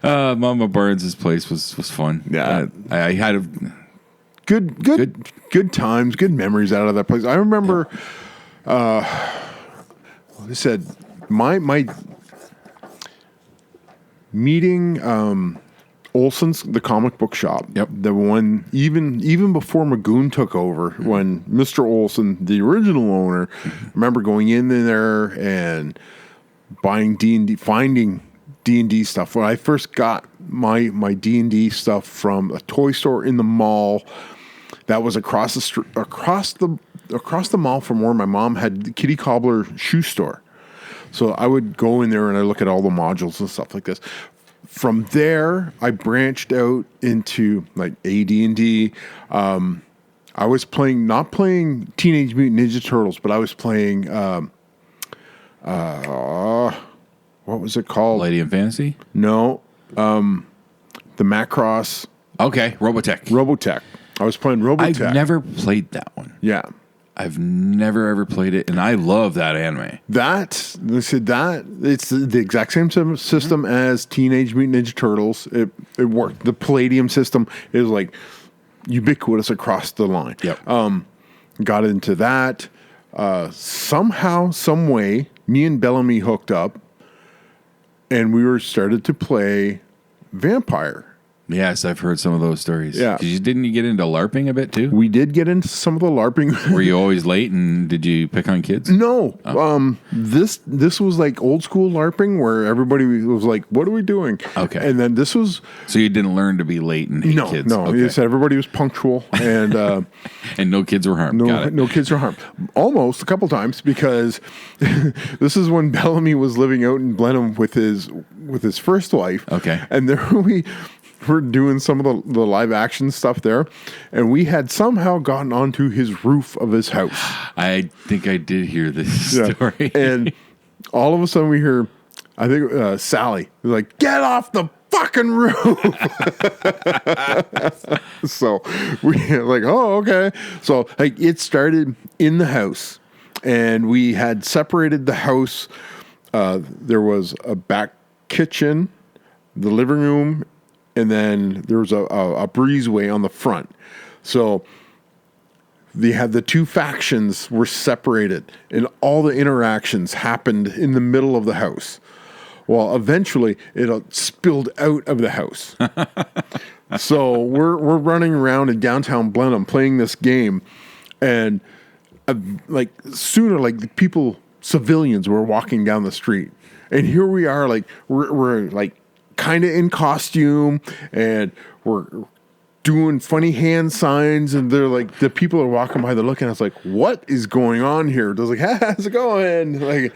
Mama Barnes' place was fun. Yeah, I had a good times, good memories out of that place. I remember. I said my meeting Olson's, the comic book shop. Yep. The one even before Magoon took over, when Mr. Olson, the original owner, I remember going in there and buying D&D, finding D&D stuff. When I first got my D&D stuff from a toy store in the mall that was across the mall from where my mom had the Kitty Cobbler shoe store. So I would go in there and I look at all the modules and stuff like this. From there, I branched out into like AD&D. I I was playing, not playing Teenage Mutant Ninja Turtles, but I was playing, what was it called? Lady in Fantasy? No, the Macross Okay, Robotech. I was playing Robotech. I've never played that one. Yeah. I've never ever played it, and I love that anime. They said that it's the exact same system as Teenage Mutant Ninja Turtles. It worked. The Palladium system is like ubiquitous across the line. Yep. Got into that. Somehow, some way, me and Bellamy hooked up, and we were started to play Vampire. Yes, I've heard some of those stories. Yeah. Didn't you get into LARPing a bit too? We did get into some of the LARPing. Were you always late, and did you pick on kids? No. This was like old school LARPing where everybody was like, "What are we doing?" Okay. And then this was So you didn't learn to be late and hate kids? No. Okay. It said everybody was punctual and And no kids were harmed. Got it. no kids were harmed. Almost a couple times because this is when Bellamy was living out in Blenheim with his first wife. Okay. And there we were doing some of the live action stuff there, and we had somehow gotten onto his roof of his house. I think I did hear this story. And all of a sudden we hear, I think Sally was like, "Get off the fucking roof!" So we like, oh, okay. So like it started in the house, and we had separated the house. There was a back kitchen, the living room, and then there was a breezeway on the front. So they had the two factions were separated, and all the interactions happened in the middle of the house. Well, eventually it spilled out of the house. So we're running around in downtown Blenheim playing this game, and like sooner, like the people, civilians were walking down the street, and here we are, like we're like kind of in costume, and we're doing funny hand signs, and they're like, the people are walking by, they're looking at us like, what is going on here? They're like, how's it going? Like,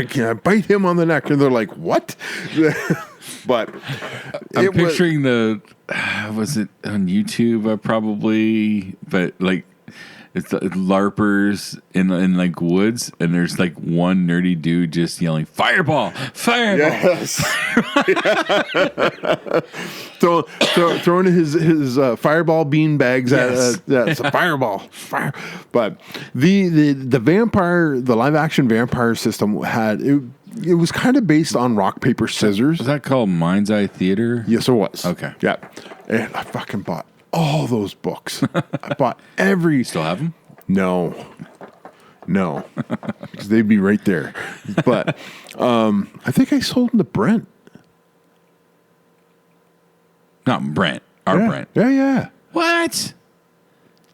can I bite him on the neck? And they're like, what? But I'm picturing was it on YouTube? Probably, but like it's LARPers in like woods, and there's like one nerdy dude just yelling, "Fireball! Fireball!" Yes. Throwing his fireball bean bags at it's a fireball. Fire. But the vampire, the live action vampire system had it was kind of based on rock paper scissors. Was that called Mind's Eye Theater? Yes, it was. Okay. Yeah, and I fucking bought all those books. I bought every. You still have them? No, because they'd be right there. But I think I sold them to Brent. Not Brent. Our Brent. Yeah. What?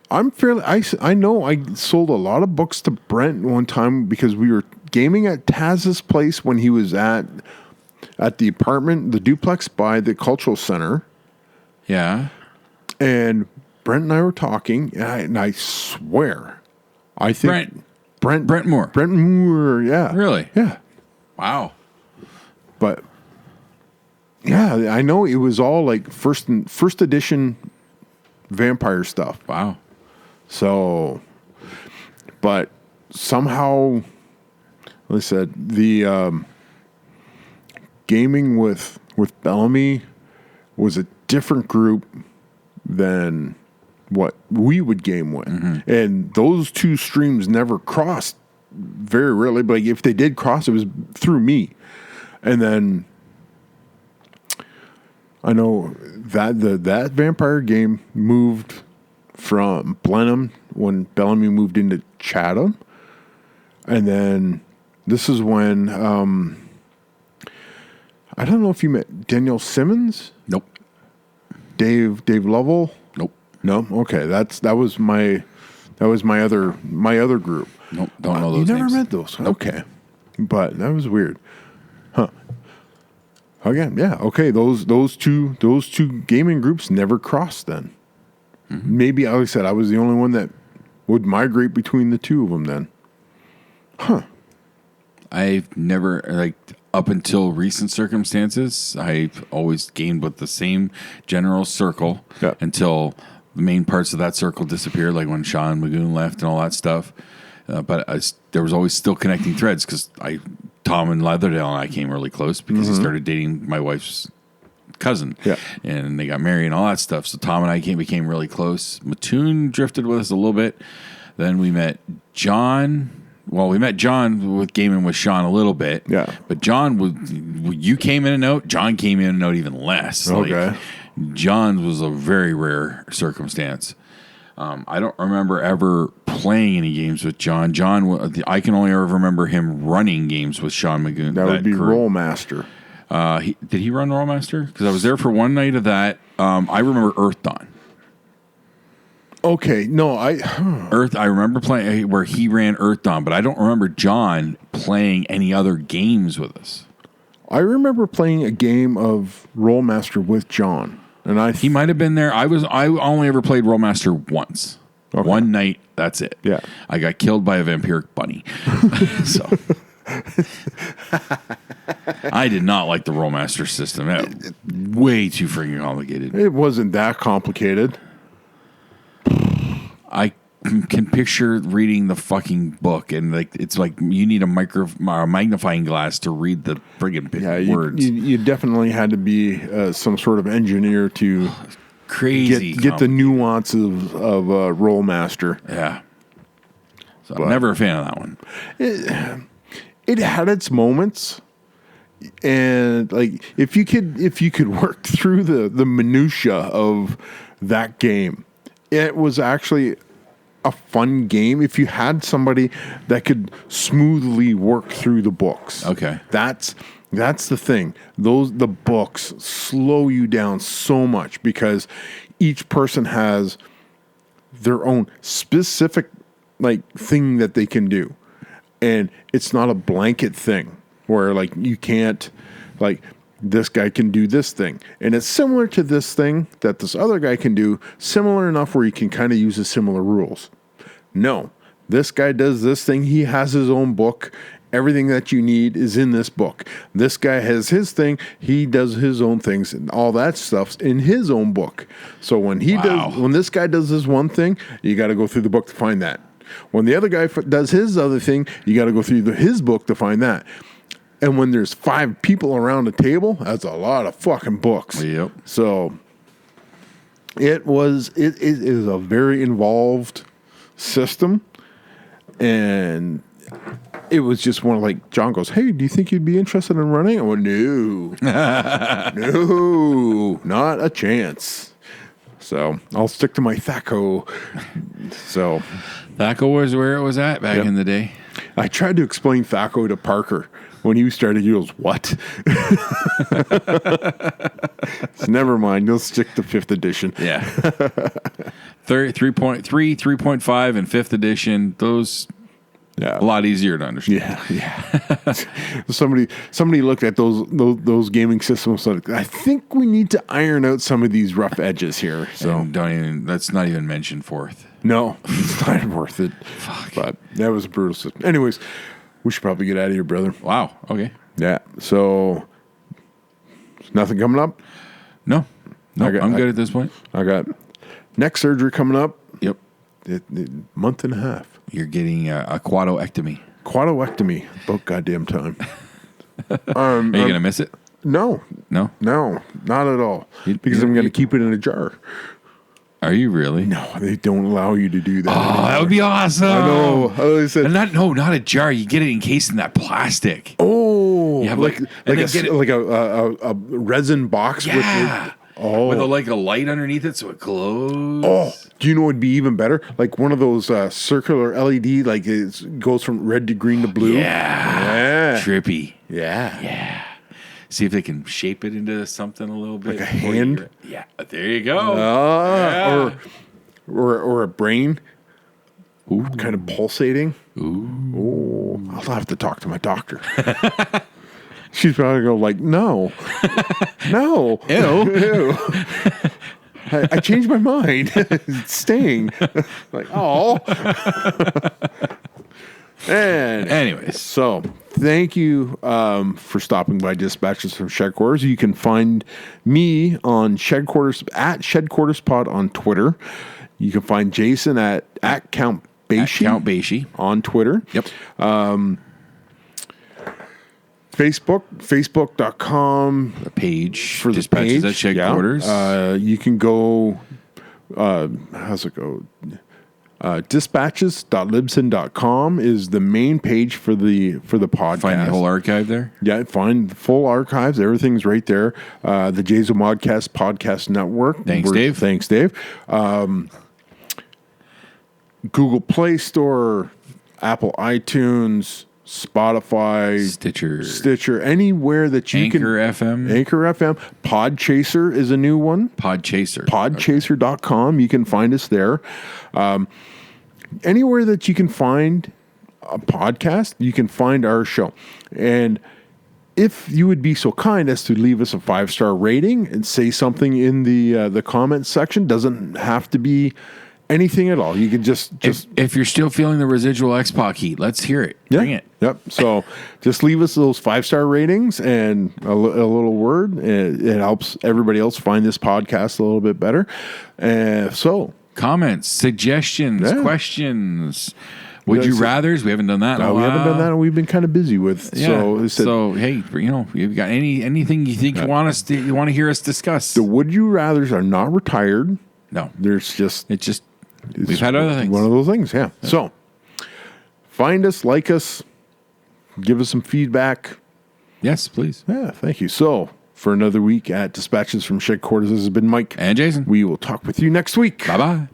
I'm fairly. I know I sold a lot of books to Brent one time because we were gaming at Taz's place when he was at the apartment, the duplex by the cultural center. Yeah. And Brent and I were talking, and I swear, I think Brent Moore. Brent Moore, yeah. Really? Yeah. Wow. But yeah, I know it was all like first edition vampire stuff. Wow. So, but somehow, like I said, the gaming with Bellamy was a different group than what we would game with. Mm-hmm. And those two streams never crossed very rarely, but like if they did cross, it was through me. And then I know that that vampire game moved from Blenheim when Bellamy moved into Chatham. And then this is when I don't know if you met Danielle Simmons. Nope. Dave Lovell. Nope. No. Okay, that was my other group. Nope. Don't know those. You never names. met those. Nope. Okay, but that was weird. Huh. Again, yeah. Okay, those two gaming groups never crossed then. Mm-hmm. Maybe, like I said, I was the only one that would migrate between the two of them then. Huh. I've never, like, up until recent circumstances, I've always gamed with the same general circle until the main parts of that circle disappeared, like when Sean Magoon left and all that stuff. But there was always still connecting threads because Tom and Leatherdale and I came really close because he started dating my wife's cousin. Yeah. And they got married and all that stuff. So Tom and I became really close. Mattoon drifted with us a little bit. Then we met John. Well, we met John with gaming with Sean a little bit. Yeah. But you came in and out. John came in and out even less. Okay. John was a very rare circumstance. I don't remember ever playing any games with John. I can only ever remember him running games with Sean Magoon. That would be Rollmaster. Did he run Rollmaster? Because I was there for one night of that. I remember Earth Dawn. Okay, no, I remember playing where he ran Earth Dawn, but I don't remember John playing any other games with us. I remember playing a game of Rollmaster with John, and he might have been there. I only ever played Rollmaster once. Okay. One night, that's it. Yeah, I got killed by a vampiric bunny. So I did not like the Rollmaster system. Way too freaking complicated. It wasn't that complicated. I can picture reading the fucking book, and it's like you need a magnifying glass to read the friggin' words. You definitely had to be some sort of engineer to get the nuances of Rollmaster. Yeah. So I'm never a fan of that one. It had its moments, and like if you could work through the minutia of that game, it was actually a fun game if you had somebody that could smoothly work through the books. Okay. That's the thing. The books slow you down so much because each person has their own specific thing that they can do. And it's not a blanket thing where you can't this guy can do this thing. And it's similar to this thing that this other guy can do, similar enough where you can kind of use the similar rules. No, this guy does this thing. He has his own book. Everything that you need is in this book. This guy has his thing. He does his own things, and all that stuff's in his own book. So when this guy does this one thing, you got to go through the book to find that. When the other guy does his other thing, you got to go through his book to find that. And when there's 5 people around a table, that's a lot of fucking books. Yep. So it is a very involved system, and it was just one of John goes, "Hey, do you think you'd be interested in running?" I went, "No, no, not a chance." So I'll stick to my THACO. So THACO was where it was at back in the day. I tried to explain THACO to Parker. When he started, he goes, "What?" So never mind. He'll stick to 5th edition. Yeah. 3.3, 3.5, and 5th edition. Those a lot easier to understand. Yeah. Somebody looked at those gaming systems. So I think we need to iron out some of these rough edges here. So let's not even mention 4th. No, it's not worth it. Fuck. But that was a brutal system. Anyways. We should probably get out of here, brother. Wow. Okay. Yeah. So, nothing coming up? No. I'm good at this point. I got neck surgery coming up. Yep. Month and a half. You're getting a quadoectomy. Quadoectomy. About goddamn time. Are you going to miss it? No. No? No, not at all. Because I'm going to keep it in a jar. Are you really? No, they don't allow you to do that. Oh, that would be awesome. I know. Not a jar. You get it encased in that plastic. Oh, you have like a resin box with a light underneath it so it glows. Oh, do you know what would be even better? Like one of those circular LED, it goes from red to green to blue. Yeah. Trippy. Yeah. See if they can shape it into something a little bit. Like a hand? Yeah. There you go. Or a brain. Ooh. Kind of pulsating. Ooh. I'll have to talk to my doctor. She's probably going to no. No. Ew. I changed my mind. It's staying. And anyways. So thank you for stopping by Dispatches from Shed Quarters. You can find me on Shed Quarters at Shed Quarters Pod on Twitter. You can find Jason at Count Beishi, Count Beishi on Twitter. Yep. Facebook.com The page for the Dispatches page. at Shed Yeah. Quarters. You can go. How's it go? Dispatches.libsyn.com is the main page for the podcast. Find the whole archive there. Yeah, find the full archives. Everything's right there. The Jason Modcast Podcast Network. Thanks, Dave. Thanks, Dave. Google Play Store, Apple iTunes, Spotify, Stitcher, anywhere that you Anchor FM. Anchor FM. Podchaser is a new one. Podchaser. Podchaser.com. You can find us there. Anywhere that you can find a podcast, you can find our show. And if you would be so kind as to leave us a 5-star rating and say something in the comments section, doesn't have to be anything at all. You can just if you're still feeling the residual X-Pac heat, let's hear it. Bring it. Yep. So just leave us those 5-star ratings and a little word. It helps everybody else find this podcast a little bit better. So comments, suggestions, questions. Would you rather's? We haven't done that. No, we haven't done that, and we've been kind of busy with. Yeah. So hey, you've got anything you think you want to hear us discuss? The would you rather's are not retired. No, there's just we've had other things. One of those things, yeah. So find us, like us, give us some feedback. Yes, please. Yeah, thank you. So for another week at Dispatches from Shed Quarters, this has been Mike and Jason. We will talk with you next week. Bye-bye.